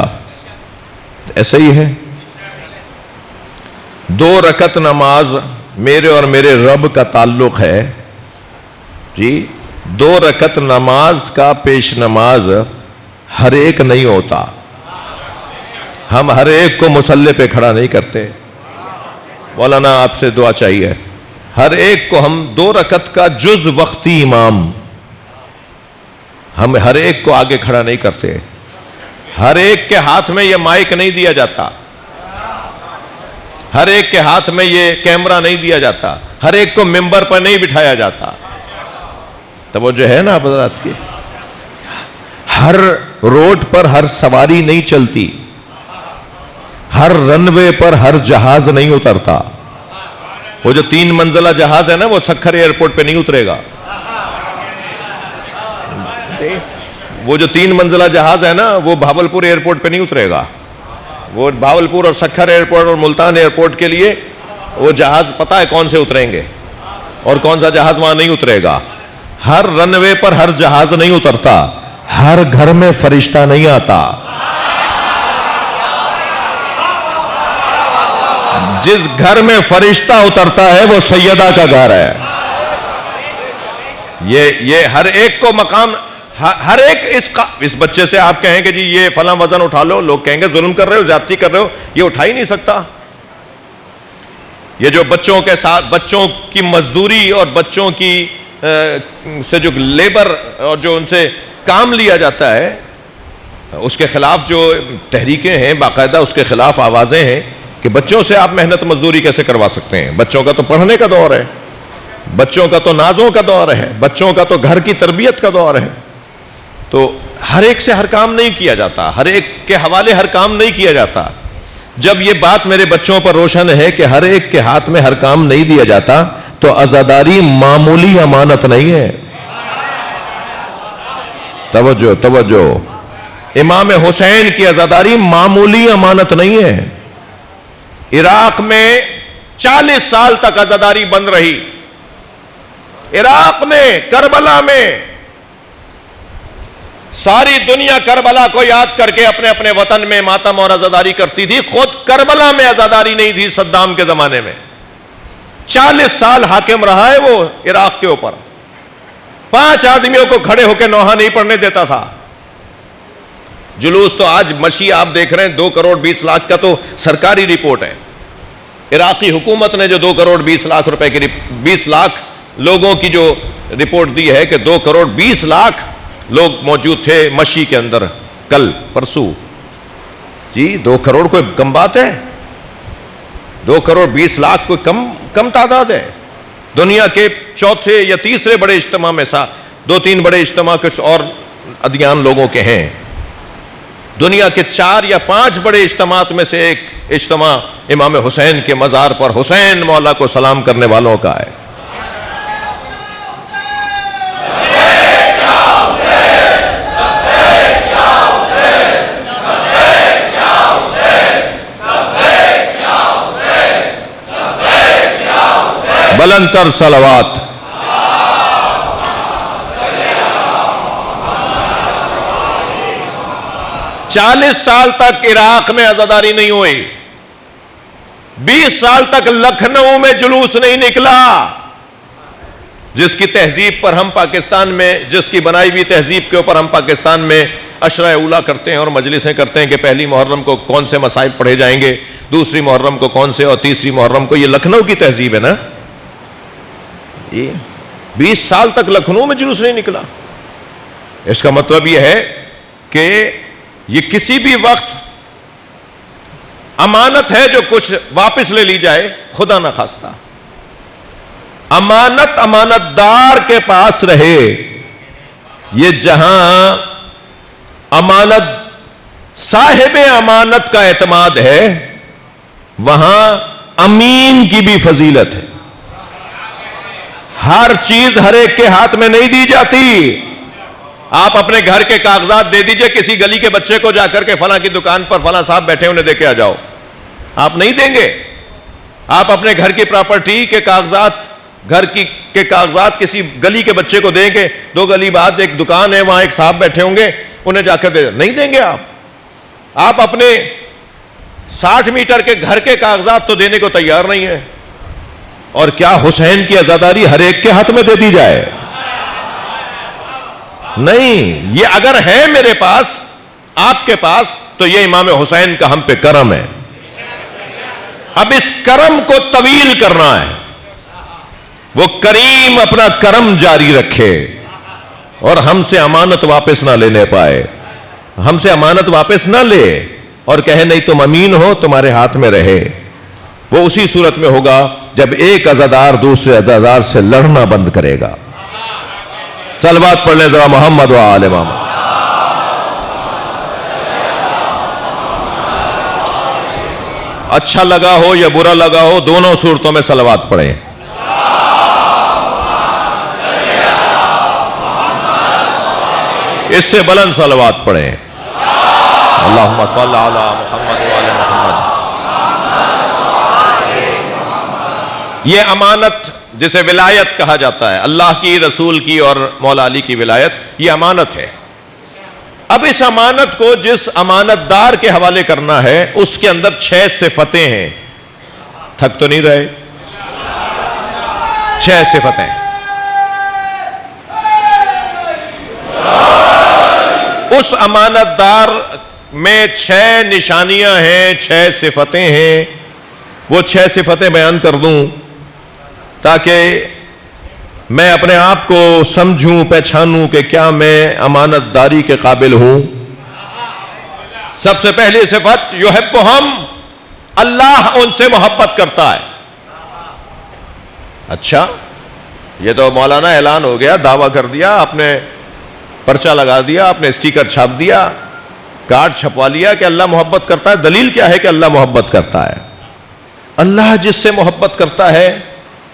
ایسا ہی ہے۔ 2 رکعت نماز میرے اور میرے رب کا تعلق ہے جی۔ 2 رکعت نماز کا پیش نماز ہر ایک نہیں ہوتا، ہم ہر ایک کو مصلی پہ کھڑا نہیں کرتے۔ مولانا آپ سے دعا چاہیے، ہر ایک کو ہم 2 رکعت کا جز وقتی امام، ہم ہر ایک کو آگے کھڑا نہیں کرتے، ہر ایک کے ہاتھ میں یہ مائک نہیں دیا جاتا، ہر ایک کے ہاتھ میں یہ کیمرہ نہیں دیا جاتا، ہر ایک کو ممبر پر نہیں بٹھایا جاتا۔ توجہ ہے نا آپ حضرات کی؟ ہر روڈ پر ہر سواری نہیں چلتی، ہر رن وے پر ہر جہاز نہیں اترتا۔ وہ جو 3 منزلہ جہاز ہے نا، وہ سکھر ایئرپورٹ پہ نہیں اترے گا۔ وہ جو 3 منزلہ جہاز ہے نا، وہ بھاولپور ایئرپورٹ پہ نہیں اترے گا۔ وہ بھاولپور اور سکھر ایئرپورٹ اور ملتان ایئرپورٹ کے لیے وہ جہاز پتہ ہے کون سے اتریں گے اور کون سا جہاز وہاں نہیں اترے گا۔ ہر رن وے پر ہر جہاز نہیں اترتا، ہر گھر میں فرشتہ نہیں آتا۔ جس گھر میں فرشتہ اترتا ہے وہ سیدہ کا گھر ہے۔ یہ ہر ایک کو مقام، ہر ایک اس بچے سے آپ کہیں کہ جی یہ فلاں وزن اٹھا لو، لوگ کہیں گے ظلم کر رہے ہو، زیادتی کر رہے ہو، یہ اٹھا ہی نہیں سکتا۔ یہ جو بچوں کے ساتھ بچوں کی مزدوری اور بچوں کی سے جو لیبر اور جو ان سے کام لیا جاتا ہے، اس کے خلاف جو تحریکیں ہیں، باقاعدہ اس کے خلاف آوازیں ہیں کہ بچوں سے آپ محنت مزدوری کیسے کروا سکتے ہیں؟ بچوں کا تو پڑھنے کا دور ہے، بچوں کا تو نازوں کا دور ہے، بچوں کا تو گھر کی تربیت کا دور ہے۔ تو ہر ایک سے ہر کام نہیں کیا جاتا، ہر ایک کے حوالے ہر کام نہیں کیا جاتا۔ جب یہ بات میرے بچوں پر روشن ہے کہ ہر ایک کے ہاتھ میں ہر کام نہیں دیا جاتا، تو عزاداری معمولی امانت نہیں ہے۔ توجہ توجہ، امام حسین کی عزاداری معمولی امانت نہیں ہے۔ عراق میں 40 سال تک عزاداری بند رہی. عراق میں، کربلا میں. ساری دنیا کربلا کو یاد کر کے اپنے اپنے وطن میں ماتم اور عزاداری کرتی تھی. خود کربلا میں عزاداری نہیں تھی صدام کے زمانے میں. 40 سال حاکم رہا ہے وہ عراق کے اوپر. 5 آدمیوں کو کھڑے ہو کے نوحہ نہیں پڑھنے دیتا تھا. جلوس تو آج مشی آپ دیکھ رہے ہیں. 2 کروڑ 20 لاکھ کا تو سرکاری رپورٹ ہے. عراقی حکومت نے جو 2 کروڑ 20 لاکھ روپے کی 20 لاکھ لوگوں کی جو رپورٹ دی ہے کہ 2 کروڑ 20 لاکھ لوگ موجود تھے مشی کے اندر کل پرسوں. جی 2 کروڑ کوئی کم بات ہے؟ 2 کروڑ 20 لاکھ کوئی کم تعداد ہے؟ دنیا کے چوتھے یا تیسرے بڑے اجتماع میں 2-3 بڑے اجتماع کچھ اور ادیان لوگوں کے ہیں. دنیا کے 4 یا 5 بڑے اجتماعات میں سے ایک اجتماع امام حسین کے مزار پر حسین مولا کو سلام کرنے والوں کا ہے. بلند تر صلوات. چالیس سال تک عراق میں عزاداری نہیں ہوئی. 20 سال تک لکھنؤ میں جلوس نہیں نکلا. جس کی تہذیب پر ہم پاکستان میں، جس کی بنائی ہوئی تہذیب کے اوپر ہم پاکستان میں عشرہ اولا کرتے ہیں اور مجلسیں کرتے ہیں کہ پہلی محرم کو کون سے مصائب پڑھے جائیں گے، دوسری محرم کو کون سے، اور تیسری محرم کو. یہ لکھنؤ کی تہذیب ہے نا. یہ 20 سال تک لکھنؤ میں جلوس نہیں نکلا. اس کا مطلب یہ ہے کہ یہ کسی بھی وقت امانت ہے جو کچھ واپس لے لی جائے، خدا نہ خواستہ. امانت دار کے پاس رہے. یہ جہاں امانت صاحب امانت کا اعتماد ہے، وہاں امین کی بھی فضیلت ہے. ہر چیز ہر ایک کے ہاتھ میں نہیں دی جاتی. آپ اپنے گھر کے کاغذات دے دیجئے کسی گلی کے بچے کو، جا کر کے فلاں کی دکان پر فلاں صاحب بیٹھے انہیں دے کے آ جاؤ. آپ نہیں دیں گے. آپ اپنے گھر کی پراپرٹی کے کاغذات، گھر کے کاغذات کسی گلی کے بچے کو دیں گے. 2 گلی بعد ایک دکان ہے، وہاں ایک صاحب بیٹھے ہوں گے، انہیں جا کر نہیں دیں گے. آپ اپنے 60 میٹر کے گھر کے کاغذات تو دینے کو تیار نہیں ہے. اور کیا حسین کی عزاداری ہر ایک کے ہاتھ میں دے دی جائے؟ نہیں. یہ اگر ہے میرے پاس، آپ کے پاس، تو یہ امام حسین کا ہم پہ کرم ہے. اب اس کرم کو طویل کرنا ہے. وہ کریم اپنا کرم جاری رکھے اور ہم سے امانت واپس نہ لینے پائے. ہم سے امانت واپس نہ لے اور کہے نہیں تم امین ہو، تمہارے ہاتھ میں رہے. وہ اسی صورت میں ہوگا جب ایک عزادار دوسرے عزادار سے لڑنا بند کرے گا. صلوات پڑھ لیں ذرا محمد و آل محمد. اچھا لگا ہو یا برا لگا ہو، دونوں صورتوں میں صلوات پڑھیں. اس سے بلند صلوات پڑھیں. اللہم صلی علی محمد و آل محمد. یہ امانت جسے ولایت کہا جاتا ہے، اللہ کی، رسول کی اور مولا علی کی ولایت، یہ امانت ہے. اب اس امانت کو جس امانت دار کے حوالے کرنا ہے، اس کے اندر 6 صفتیں ہیں. تھک تو نہیں رہے؟ 6 صفتیں. اس امانت دار میں 6 نشانیاں ہیں، 6 صفتیں ہیں. وہ 6 صفتیں بیان کر دوں تاکہ میں اپنے آپ کو سمجھوں، پہچانوں کہ کیا میں امانت داری کے قابل ہوں. سب سے پہلی صفت، یحبہم، اللہ ان سے محبت کرتا ہے. اچھا، یہ تو مولانا اعلان ہو گیا، دعویٰ کر دیا آپ نے، پرچہ لگا دیا آپ نے، اسٹیکر چھاپ دیا، کارڈ چھپوا لیا کہ اللہ محبت کرتا ہے. دلیل کیا ہے کہ اللہ محبت کرتا ہے؟ اللہ جس سے محبت کرتا ہے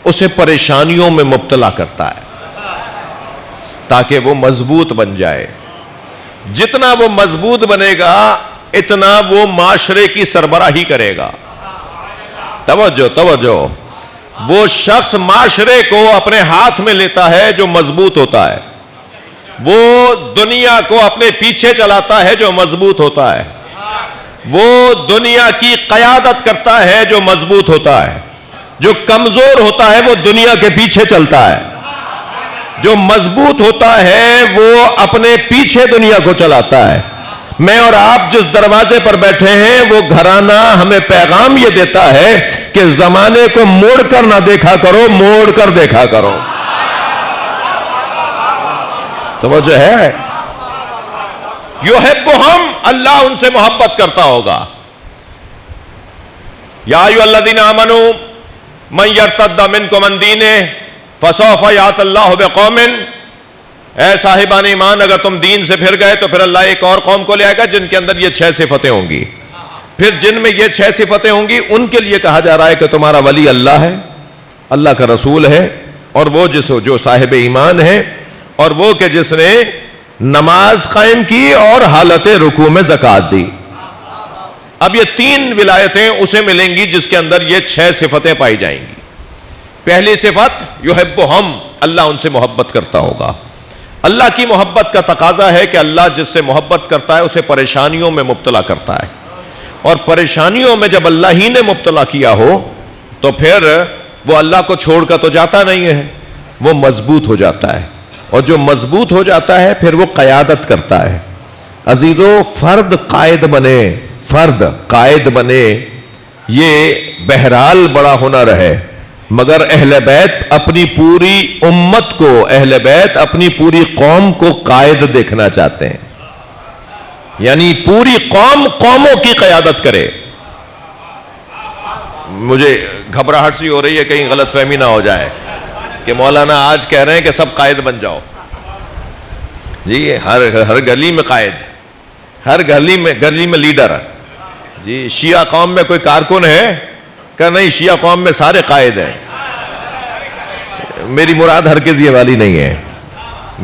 اسے پریشانیوں میں مبتلا کرتا ہے تاکہ وہ مضبوط بن جائے. جتنا وہ مضبوط بنے گا اتنا وہ معاشرے کی سربراہی کرے گا. توجہ توجہ، وہ شخص معاشرے کو اپنے ہاتھ میں لیتا ہے جو مضبوط ہوتا ہے، وہ دنیا کو اپنے پیچھے چلاتا ہے جو مضبوط ہوتا ہے، وہ دنیا کی قیادت کرتا ہے جو مضبوط ہوتا ہے، جو کمزور ہوتا ہے وہ دنیا کے پیچھے چلتا ہے، جو مضبوط ہوتا ہے وہ اپنے پیچھے دنیا کو چلاتا ہے۔ میں اور آپ جس دروازے پر بیٹھے ہیں وہ گھرانہ ہمیں پیغام یہ دیتا ہے کہ زمانے کو موڑ کر نہ دیکھا کرو، موڑ کر دیکھا کرو۔ توجہ ہے؟ یحبہم، اللہ ان سے محبت کرتا ہوگا۔ یا ایھا الذین آمنوا من یرتد منکم عن دینہ فسوف یأتی اللہ بقوم، اے صاحبان ایمان اگر تم دین سے پھر گئے تو پھر اللہ ایک اور قوم کو لے آئے گا جن کے اندر یہ 6 صفتیں ہوں گی۔ پھر جن میں یہ 6 صفتیں ہوں گی ان کے لیے کہا جا رہا ہے کہ تمہارا ولی اللہ ہے، اللہ کا رسول ہے، اور وہ جو صاحب ایمان ہے، اور وہ کہ جس نے نماز قائم کی اور حالت رکوع میں زکوٰۃ دی۔ اب یہ 3 ولایتیں اسے ملیں گی جس کے اندر یہ 6 صفتیں پائی جائیں گی۔ پہلی صفت یحبہم، اللہ ان سے محبت کرتا ہوگا۔ اللہ کی محبت کا تقاضا ہے کہ اللہ جس سے محبت کرتا ہے اسے پریشانیوں میں مبتلا کرتا ہے، اور پریشانیوں میں جب اللہ ہی نے مبتلا کیا ہو تو پھر وہ اللہ کو چھوڑ کر تو جاتا نہیں ہے، وہ مضبوط ہو جاتا ہے، اور جو مضبوط ہو جاتا ہے پھر وہ قیادت کرتا ہے۔ عزیزو، فرد قائد بنے، فرد قائد بنے، یہ بہرحال بڑا ہنر ہے، مگر اہل بیت اپنی پوری امت کو، اہل بیت اپنی پوری قوم کو قائد دیکھنا چاہتے ہیں، یعنی پوری قوم قوموں کی قیادت کرے۔ مجھے گھبراہٹ سی ہو رہی ہے کہیں غلط فہمی نہ ہو جائے کہ مولانا آج کہہ رہے ہیں کہ سب قائد بن جاؤ۔ جی ہر گلی میں قائد، ہر گلی میں لیڈر۔ جی شیعہ قوم میں کوئی کارکن ہے کہ نہیں؟ شیعہ قوم میں سارے قائد ہیں۔ میری مراد ہرگز یہ والی نہیں ہے،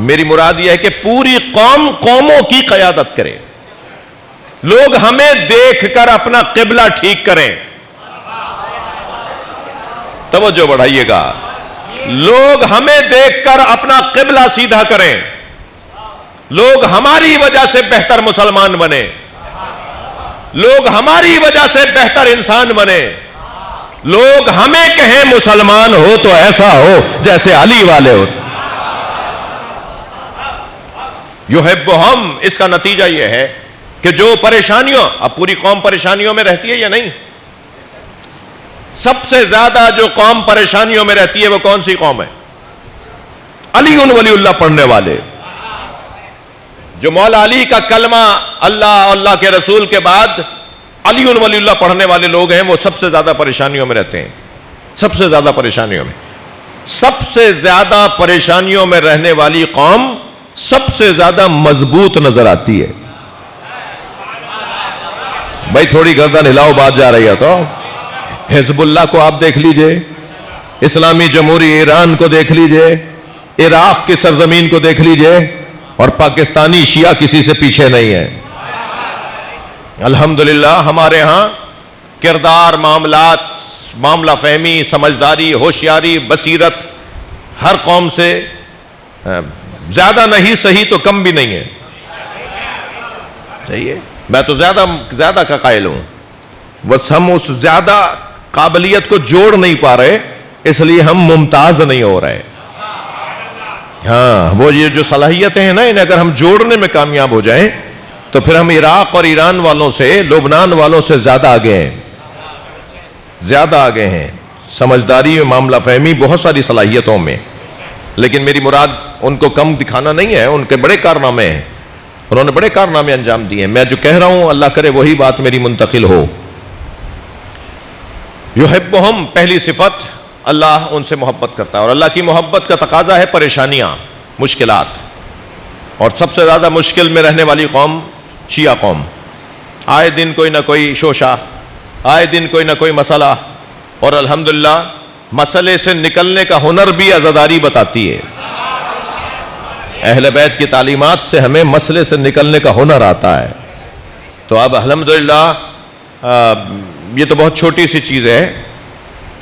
میری مراد یہ ہے کہ پوری قوم قوموں کی قیادت کرے، لوگ ہمیں دیکھ کر اپنا قبلہ ٹھیک کریں۔ توجہ بڑھائیے گا، لوگ ہمیں دیکھ کر اپنا قبلہ سیدھا کریں، لوگ ہماری وجہ سے بہتر مسلمان بنے، لوگ ہماری وجہ سے بہتر انسان بنے، لوگ ہمیں کہیں مسلمان ہو تو ایسا ہو جیسے علی والے ہو۔ یحبہم، اس کا نتیجہ یہ ہے کہ جو پریشانیوں، اب پوری قوم پریشانیوں میں رہتی ہے یا نہیں؟ سب سے زیادہ جو قوم پریشانیوں میں رہتی ہے وہ کون سی قوم ہے؟ علی ولی اللہ پڑھنے والے۔ جو مولا علی کا کلمہ اللہ اور اللہ کے رسول کے بعد علی ولی اللہ پڑھنے والے لوگ ہیں، وہ سب سے زیادہ پریشانیوں میں رہتے ہیں، سب سے زیادہ پریشانیوں میں۔ سب سے زیادہ پریشانیوں میں رہنے والی قوم سب سے زیادہ مضبوط نظر آتی ہے۔ بھائی تھوڑی گردن ہلاؤ، بات جا رہی ہے تو حزب اللہ کو آپ دیکھ لیجئے، اسلامی جمہوری ایران کو دیکھ لیجئے، عراق کی سرزمین کو دیکھ لیجئے، اور پاکستانی شیعہ کسی سے پیچھے نہیں ہے۔ الحمدللہ ہمارے ہاں کردار، معاملات، معاملہ فہمی، سمجھداری، ہوشیاری، بصیرت ہر قوم سے زیادہ نہیں صحیح تو کم بھی نہیں ہے۔ صحیح ہے، میں تو زیادہ کا قائل ہوں، بس ہم اس زیادہ قابلیت کو جوڑ نہیں پا رہے، اس لیے ہم ممتاز نہیں ہو رہے۔ ہاں، وہ یہ جو صلاحیتیں ہیں نا، انہیں اگر ہم جوڑنے میں کامیاب ہو جائیں تو پھر ہم عراق اور ایران والوں سے، لبنان والوں سے زیادہ آگے ہیں، زیادہ آگے ہیں، سمجھداری، معاملہ فہمی، بہت ساری صلاحیتوں میں۔ لیکن میری مراد ان کو کم دکھانا نہیں ہے، ان کے بڑے کارنامے ہیں، انہوں نے بڑے کارنامے انجام دیے ہیں۔ میں جو کہہ رہا ہوں اللہ کرے وہی بات میری منتقل ہو۔ یحبہم، پہلی صفت، اللہ ان سے محبت کرتا ہے، اور اللہ کی محبت کا تقاضا ہے پریشانیاں، مشکلات، اور سب سے زیادہ مشکل میں رہنے والی قوم شیعہ قوم۔ آئے دن کوئی نہ کوئی شوشہ، آئے دن کوئی نہ کوئی مسئلہ، اور الحمدللہ مسئلے سے نکلنے کا ہنر بھی عزاداری بتاتی ہے۔ اہل بیت کی تعلیمات سے ہمیں مسئلے سے نکلنے کا ہنر آتا ہے۔ تو اب الحمدللہ یہ تو بہت چھوٹی سی چیز ہے،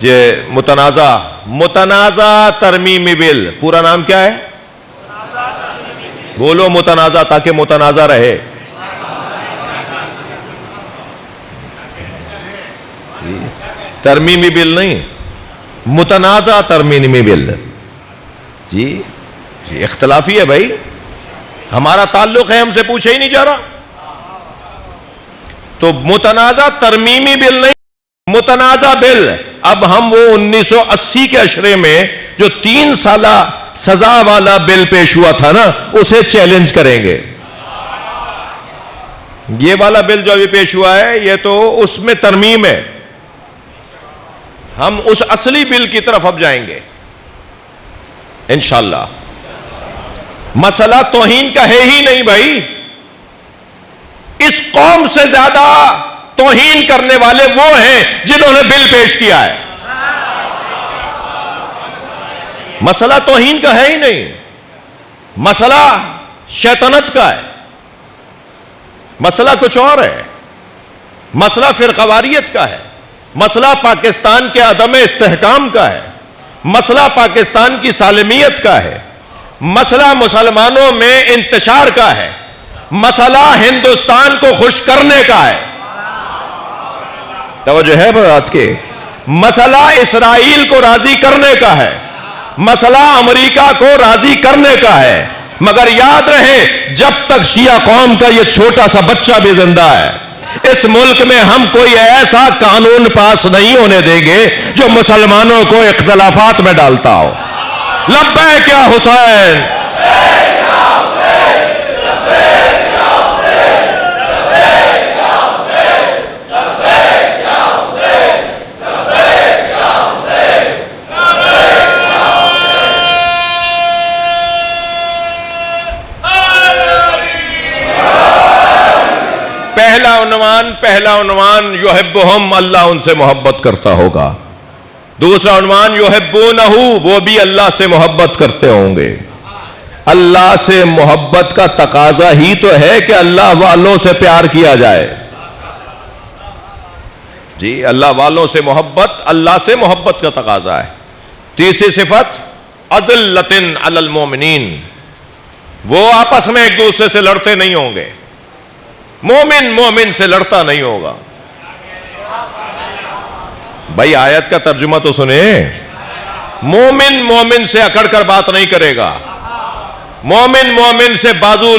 یہ متنازع ترمیمی بل، پورا نام کیا ہے؟ بولو متنازع، تاکہ متنازع رہے. ترمیمی بل نہیں، متنازع ترمیمی بل. جی اختلافی ہے بھائی، ہمارا تعلق ہے، ہم سے پوچھا ہی نہیں جا رہا. تو متنازع ترمیمی بل نہیں، متنازع بل. اب ہم وہ 1980 کے اشرے میں جو 3 سالہ سزا والا بل پیش ہوا تھا نا، اسے چیلنج کریں گے. یہ والا بل جو ابھی پیش ہوا ہے یہ تو اس میں ترمیم ہے. ہم اس اصلی بل کی طرف اب جائیں گے انشاءاللہ. مسئلہ توہین کا ہے ہی نہیں بھائی. اس قوم سے زیادہ توہین کرنے والے وہ ہیں جنہوں نے بل پیش کیا ہے. مسئلہ توہین کا ہے ہی نہیں، مسئلہ شیطنت کا ہے، مسئلہ کچھ اور ہے. مسئلہ فرقواریت کا ہے، مسئلہ پاکستان کے عدم استحکام کا ہے، مسئلہ پاکستان کی سالمیت کا ہے، مسئلہ مسلمانوں میں انتشار کا ہے، مسئلہ ہندوستان کو خوش کرنے کا ہے. توجہ ہے بات کے؟ مسئلہ اسرائیل کو راضی کرنے کا ہے، مسئلہ امریکہ کو راضی کرنے کا ہے. مگر یاد رہے، جب تک شیعہ قوم کا یہ چھوٹا سا بچہ بھی زندہ ہے، اس ملک میں ہم کوئی ایسا قانون پاس نہیں ہونے دیں گے جو مسلمانوں کو اختلافات میں ڈالتا ہو. لبیک یا حسین. پہلا عنوان یحبہم، اللہ ان سے محبت کرتا ہوگا. دوسرا عنوان یحبونہ، وہ بھی اللہ سے محبت کرتے ہوں گے. اللہ سے محبت کا تقاضا ہی تو ہے کہ اللہ والوں سے پیار کیا جائے. جی اللہ والوں سے محبت، اللہ سے محبت کا تقاضا ہے. تیسری صفت اذلۃ علی المؤمنین، وہ آپس میں ایک دوسرے سے لڑتے نہیں ہوں گے. مومن مومن سے لڑتا نہیں ہوگا. بھائی آیت کا ترجمہ تو سنیں. مومن مومن سے اکڑ کر بات نہیں کرے گا، مومن مومن سے بازو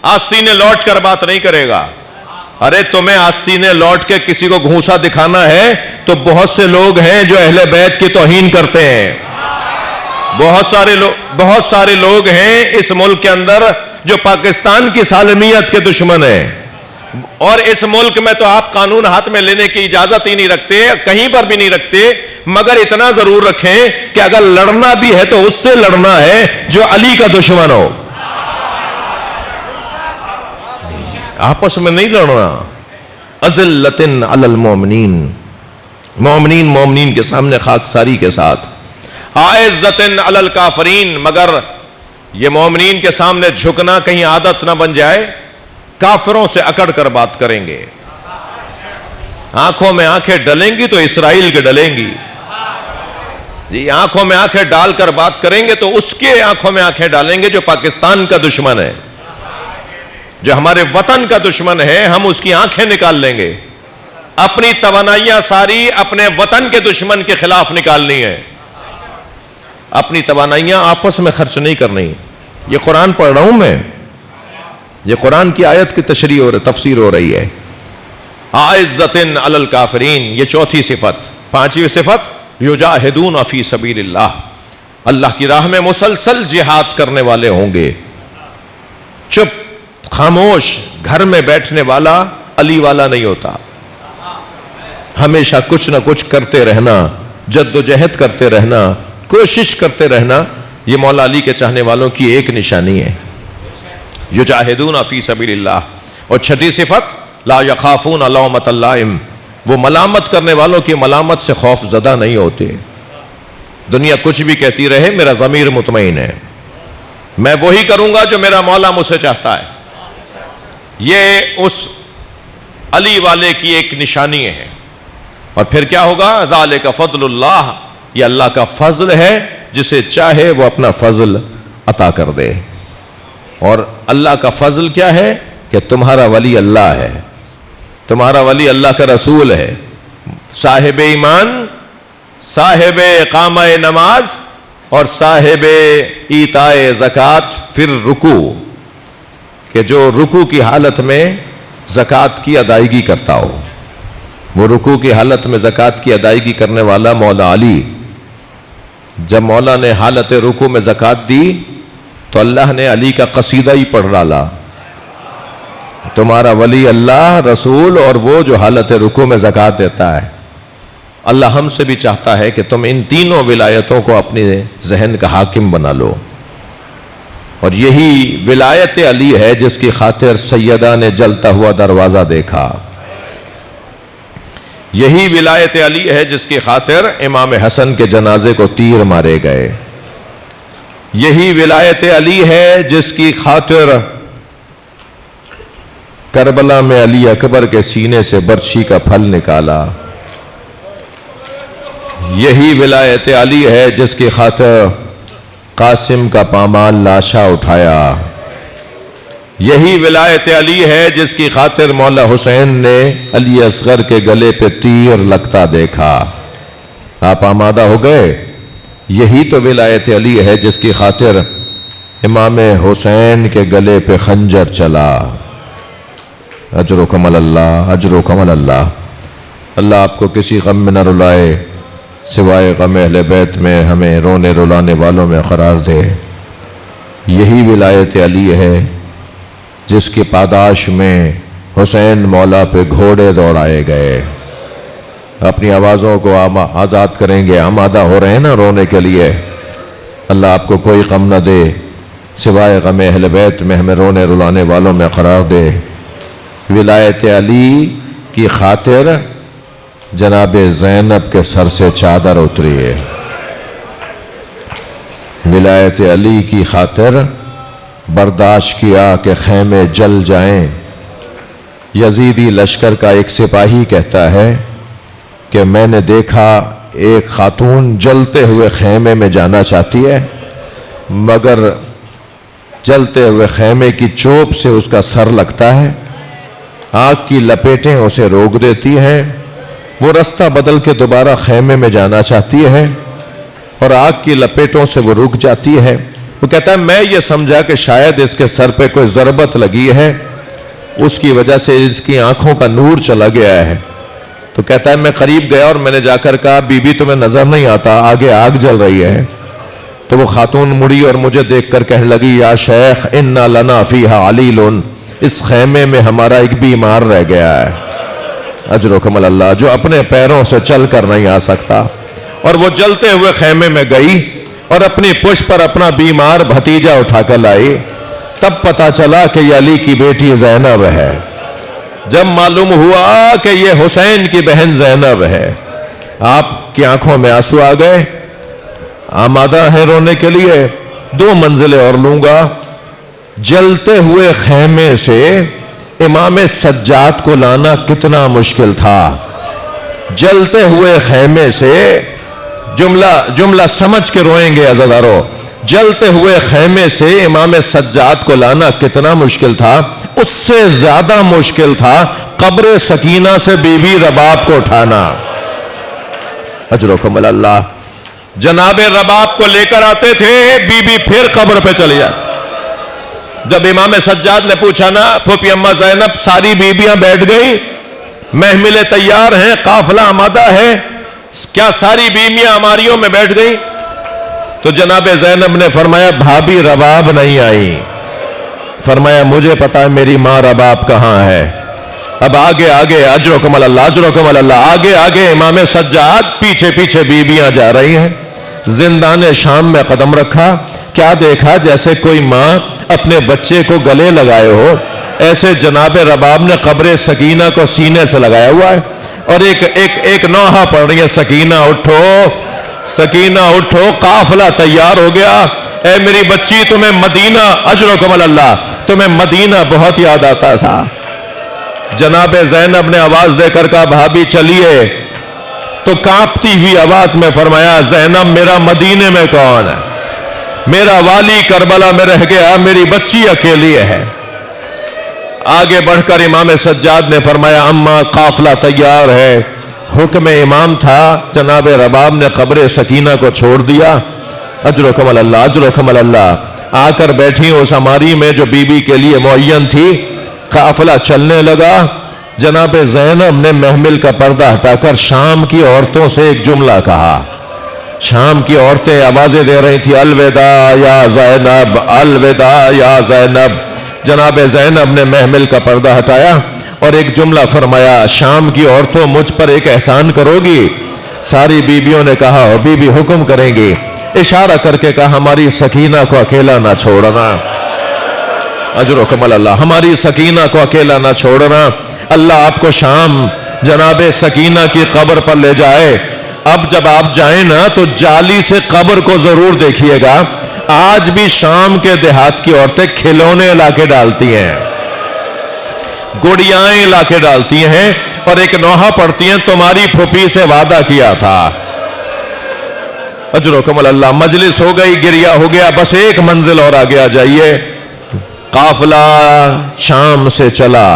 آستینے لوٹ کر بات نہیں کرے گا. ارے تمہیں آستینے لوٹ کے کسی کو گھونسا دکھانا ہے تو بہت سے لوگ ہیں جو اہل بیت کی توہین کرتے ہیں. بہت سارے لوگ ہیں اس ملک کے اندر جو پاکستان کی سالمیت کے دشمن ہیں، اور اس ملک میں تو آپ قانون ہاتھ میں لینے کی اجازت ہی نہیں رکھتے، کہیں پر بھی نہیں رکھتے. مگر اتنا ضرور رکھیں کہ اگر لڑنا بھی ہے تو اس سے لڑنا ہے جو علی کا دشمن ہو، آپس میں نہیں لڑنا. اذلۃ علی المؤمنین، مومنین کے سامنے خاکساری کے ساتھ. اعزۃ علی الکافرین، مگر یہ مومنین کے سامنے جھکنا کہیں عادت نہ بن جائے، کافروں سے اکڑ کر بات کریں گے. آنکھوں میں آنکھیں ڈلیں گی تو اسرائیل کے ڈلیں گی. جی آنکھوں میں آنکھیں ڈال کر بات کریں گے تو اس کے آنکھوں میں آنکھیں ڈالیں گے جو پاکستان کا دشمن ہے، جو ہمارے وطن کا دشمن ہے. ہم اس کی آنکھیں نکال لیں گے. اپنی توانائیاں ساری اپنے وطن کے دشمن کے خلاف نکالنی ہے. اپنی توانائیاں آپس میں خرچ نہیں کرنی. یہ قرآن پڑھ رہا ہوں میں، یہ قرآن کی آیت کی تشریح اور تفسیر ہو رہی ہے. اعزۃ علی الکافرین، یہ چوتھی صفت. پانچویں صفت یجاہدون فی سبیل اللہ، اللہ کی راہ میں مسلسل جہاد کرنے والے ہوں گے. چپ خاموش گھر میں بیٹھنے والا علی والا نہیں ہوتا. ہمیشہ کچھ نہ کچھ کرتے رہنا، جد و جہد کرتے رہنا، کوشش کرتے رہنا، یہ مولا علی کے چاہنے والوں کی ایک نشانی ہے. یجاہدون فی سبیل اللہ. اور چھٹی صفت لا یخافون لومۃ لائم، وہ ملامت کرنے والوں کی ملامت سے خوف زدہ نہیں ہوتے. دنیا کچھ بھی کہتی رہے، میرا ضمیر مطمئن ہے، میں وہی کروں گا جو میرا مولا مجھ سے چاہتا ہے. یہ اس علی والے کی ایک نشانی ہے. اور پھر کیا ہوگا؟ ذالک فضل اللہ، یہ اللہ کا فضل ہے، جسے چاہے وہ اپنا فضل عطا کر دے۔ اور اللہ کا فضل کیا ہے؟ کہ تمہارا ولی اللہ ہے، تمہارا ولی اللہ کا رسول ہے، صاحب ایمان، صاحب اقامہ نماز، اور صاحب ایتاء زکوٰۃ فی الرکوع، کہ جو رکوع کی حالت میں زکوٰۃ کی ادائیگی کرتا ہو۔ وہ رکوع کی حالت میں زکوٰۃ کی ادائیگی کرنے والا مولا علی، جب مولا نے حالت رکوع میں زکوٰۃ دی تو اللہ نے علی کا قصیدہ ہی پڑھ ڈالا، تمہارا ولی اللہ، رسول، اور وہ جو حالت رکوع میں زکوٰۃ دیتا ہے۔ اللہ ہم سے بھی چاہتا ہے کہ تم ان تینوں ولایتوں کو اپنے ذہن کا حاکم بنا لو، اور یہی ولایت علی ہے جس کی خاطر سیدہ نے جلتا ہوا دروازہ دیکھا، یہی ولایت علی ہے جس کی خاطر امام حسن کے جنازے کو تیر مارے گئے، یہی ولایت علی ہے جس کی خاطر کربلا میں علی اکبر کے سینے سے برچھی کا پھل نکالا، یہی ولایت علی ہے جس کی خاطر قاسم کا پامال لاشا اٹھایا، یہی ولایت علی ہے جس کی خاطر مولا حسین نے علی اصغر کے گلے پہ تیر لگتا دیکھا۔ آپ آمادہ ہو گئے؟ یہی تو ولایت علی ہے جس کی خاطر امام حسین کے گلے پہ خنجر چلا۔ اجرکم اللہ، اجرکم اللہ۔ اللہ آپ کو کسی غم میں نہ رلائے، سوائے غم اہل بیت میں ہمیں رونے رلانے والوں میں قرار دے۔ یہی ولایت علی ہے جس کی پاداش میں حسین مولا پہ گھوڑے دوڑائے گئے۔ اپنی آوازوں کو آزاد کریں گے، آمادہ ہو رہے ہیں نا رونے کے لیے؟ اللہ آپ کو کوئی غم نہ دے، سوائے غم اہل بیت میں ہمیں رونے رلانے والوں میں قرار دے۔ ولایت علی کی خاطر جناب زینب کے سر سے چادر اتری ہے، ولایت علی کی خاطر برداشت کیا کہ خیمے جل جائیں۔ یزیدی لشکر کا ایک سپاہی کہتا ہے کہ میں نے دیکھا ایک خاتون جلتے ہوئے خیمے میں جانا چاہتی ہے، مگر جلتے ہوئے خیمے کی چوب سے اس کا سر لگتا ہے، آگ کی لپیٹیں اسے روک دیتی ہیں، وہ رستہ بدل کے دوبارہ خیمے میں جانا چاہتی ہے اور آگ کی لپیٹوں سے وہ رک جاتی ہے۔ وہ کہتا ہے میں یہ سمجھا کہ شاید اس کے سر پہ کوئی ضربت لگی ہے، اس کی وجہ سے اس کی آنکھوں کا نور چلا گیا ہے۔ تو کہتا ہے میں قریب گیا اور میں نے جا کر کہا بی بی تمہیں نظر نہیں آتا آگے آگ جل رہی ہے؟ تو وہ خاتون مڑی اور مجھے دیکھ کر کہنے لگی یا شیخ انا لنا فیہا علیل، اس خیمے میں ہمارا ایک بیمار رہ گیا ہے، اجرکم اللہ، جو اپنے پیروں سے چل کر نہیں آ سکتا۔ اور وہ جلتے ہوئے خیمے میں گئی اور اپنی پشت پر اپنا بیمار بھتیجا اٹھا کر لائی۔ تب پتا چلا کہ یہ علی کی بیٹی زینب ہے۔ جب معلوم ہوا کہ یہ حسین کی بہن زینب ہے، آپ کی آنکھوں میں آنسو آ گئے، آمادہ ہیں رونے کے لیے؟ 2 منزلیں اور لوں گا۔ جلتے ہوئے خیمے سے امام سجاد کو لانا کتنا مشکل تھا، جلتے ہوئے خیمے سے، جملہ سمجھ کے روئیں گے عزیزارو، جلتے ہوئے خیمے سے امام سجاد کو لانا کتنا مشکل تھا، اس سے زیادہ مشکل تھا قبر سکینہ سے بی بی رباب کو اٹھانا۔ اجرکم اللہ۔ جناب رباب کو لے کر آتے تھے، بی بی پھر قبر پہ چلی جاتی۔ جب امام سجاد نے پوچھا نا پھوپھی اماں زینب ساری بیبیاں بیٹھ گئیں، محملیں تیار ہیں، قافلہ آمادہ ہے، کیا ساری بیویاں اماریوں میں بیٹھ گئیں؟ تو جناب زینب نے فرمایا بھابی رباب نہیں آئی۔ فرمایا مجھے پتا ہے میری ماں رباب کہاں ہے۔ اب آگے آگے اجرکم اللہ، اجرکم اللہ، آگے آگے امام سجاد، پیچھے پیچھے بیویاں جا رہی ہیں۔ زندان شام میں قدم رکھا، کیا دیکھا؟ جیسے کوئی ماں اپنے بچے کو گلے لگائے ہو، ایسے جناب رباب نے قبر سکینہ کو سینے سے لگایا ہوا ہے اور ایک نوحہ پڑھ رہی ہے، سکینہ اٹھو، سکینہ اٹھو، قافلہ تیار ہو گیا۔ اے میری بچی تمہیں مدینہ، اجرکم اللہ، تمہیں مدینہ بہت یاد آتا تھا۔ جناب زینب نے آواز دے کر کہا بھابی چلیے، تو کانپتی ہوئی آواز میں فرمایا زینب میرا مدینے میں کون ہے؟ میرا والی کربلا میں رہ گیا، میری بچی اکیلی ہے۔ آگے بڑھ کر امام سجاد نے فرمایا اماں قافلہ تیار ہے۔ حکم امام تھا، جناب رباب نے قبر سکینہ کو چھوڑ دیا۔ اجرکم اللہ، اجرکم اللہ۔ آ کر بیٹھی اس ہماری میں جو بی بی کے لیے معین تھی۔ قافلہ چلنے لگا۔ جناب زینب نے محمل کا پردہ ہٹا کر شام کی عورتوں سے ایک جملہ کہا۔ شام کی عورتیں آوازیں دے رہی تھی الوداع یا زینب، الوداع یا زینب۔ جناب زینب نے محمل کا پردہ ہٹایا اور ایک جملہ فرمایا، شام کی عورتوں مجھ پر ایک احسان کرو گی؟ ساری بیویوں نے کہا بی بی حکم کریں گی۔ اشارہ کر کے کہا ہماری سکینہ کو اکیلا نہ چھوڑنا۔ اجرکم اللہ، ہماری سکینہ کو اکیلا نہ چھوڑنا۔ اللہ آپ کو شام جناب سکینہ کی قبر پر لے جائے۔ اب جب آپ جائیں نا تو جالی سے قبر کو ضرور دیکھیے گا۔ آج بھی شام کے دیہات کی عورتیں کھلونے لا کے ڈالتی ہیں، گڑیائیں لا کے ڈالتی ہیں اور ایک نوحہ پڑھتی ہیں تمہاری پھوپھی سے وعدہ کیا تھا۔ اجرکم اللہ، مجلس ہو گئی، گریا ہو گیا، بس ایک منزل اور آگے آ جائیے۔ قافلہ شام سے چلا،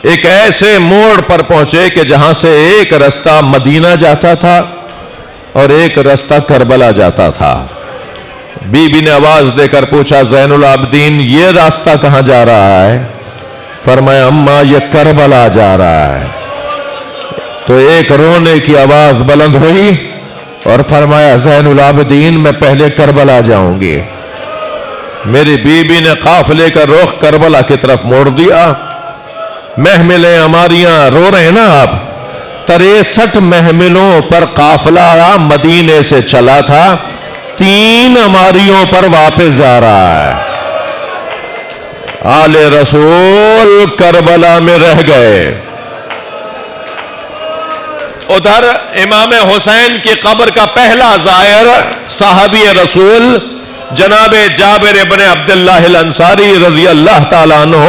ایک ایسے موڑ پر پہنچے کہ جہاں سے ایک رستہ مدینہ جاتا تھا اور ایک رستہ کربلا جاتا تھا۔ بی بی نے آواز دے کر پوچھا زین العابدین یہ راستہ کہاں جا رہا ہے؟ فرمایا اماں یہ کربلا جا رہا ہے۔ تو ایک رونے کی آواز بلند ہوئی اور فرمایا زین العابدین میں پہلے کربلا جاؤں گی۔ میری بی بی نے قافلے کا رخ کربلا کی طرف موڑ دیا۔ محملیں ہماریاں رو رہے ہیں نا آپ، 63 محملوں پر قافلہ مدینے سے چلا تھا، 3 ہماریوں پر واپس جا رہا ہے۔ آل رسول کربلا میں رہ گئے۔ ادھر امام حسین کی قبر کا پہلا زائر صحابی رسول جناب جابر ابن عبداللہ الانصاری رضی اللہ تعالیٰ عنہ،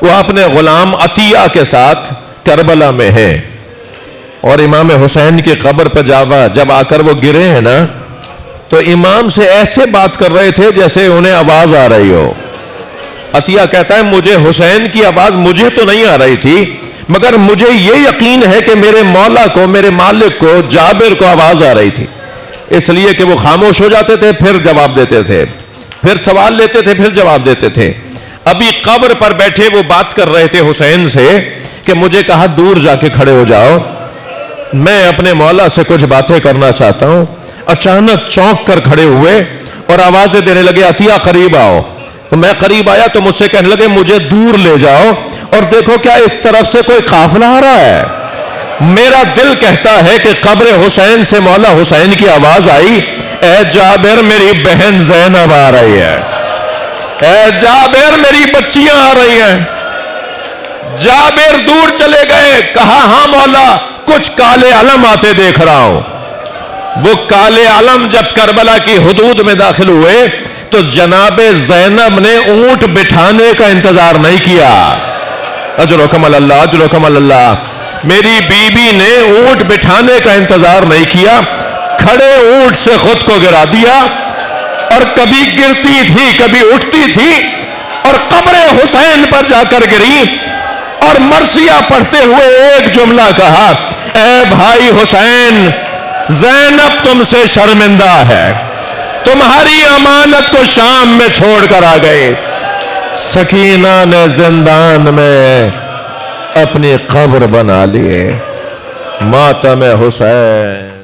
وہ اپنے غلام عطیہ کے ساتھ کربلا میں ہے اور امام حسین کی قبر پر جب آ کر وہ گرے ہیں نا تو امام سے ایسے بات کر رہے تھے جیسے انہیں آواز آ رہی ہو۔ عطیہ کہتا ہے مجھے حسین کی آواز مجھے تو نہیں آ رہی تھی، مگر مجھے یہ یقین ہے کہ میرے مولا کو، میرے مالک کو، جابر کو آواز آ رہی تھی، اس لیے کہ وہ خاموش ہو جاتے تھے پھر جواب دیتے تھے، پھر سوال لیتے تھے پھر جواب دیتے تھے۔ ابھی قبر پر بیٹھے وہ بات کر رہے تھے حسین سے کہ مجھے کہا دور جا کے کھڑے ہو جاؤ، میں اپنے مولا سے کچھ باتیں کرنا چاہتا ہوں۔ اچانک چونک کر کھڑے ہوئے اور آوازیں دینے لگے عطیہ قریب آؤ۔ تو میں قریب آیا تو مجھ سے کہنے لگے مجھے دور لے جاؤ اور دیکھو کیا اس طرف سے کوئی قافلہ آ رہا ہے۔ میرا دل کہتا ہے کہ قبر حسین سے مولا حسین کی آواز آئی، اے جابر میری بہن زینب آ رہی ہے، اے جابر میری بچیاں آ رہی ہیں۔ جابر دور چلے گئے، کہا ہاں مولا کچھ کالے علم آتے دیکھ رہا ہوں۔ وہ کالے علم جب کربلا کی حدود میں داخل ہوئے تو جناب زینب نے اونٹ بٹھانے کا انتظار نہیں کیا۔ اجرکم اللہ، اجرکم اللہ۔ میری بی بی نے اونٹ بٹھانے کا انتظار نہیں کیا، کھڑے اونٹ سے خود کو گرا دیا اور کبھی گرتی تھی کبھی اٹھتی تھی اور قبر حسین پر جا کر گری اور مرثیہ پڑھتے ہوئے ایک جملہ کہا، اے بھائی حسین زینب تم سے شرمندہ ہے، تمہاری امانت کو شام میں چھوڑ کر آ گئے۔ سکینہ نے زندان میں اپنی قبر بنا لیے، ماتم حسین۔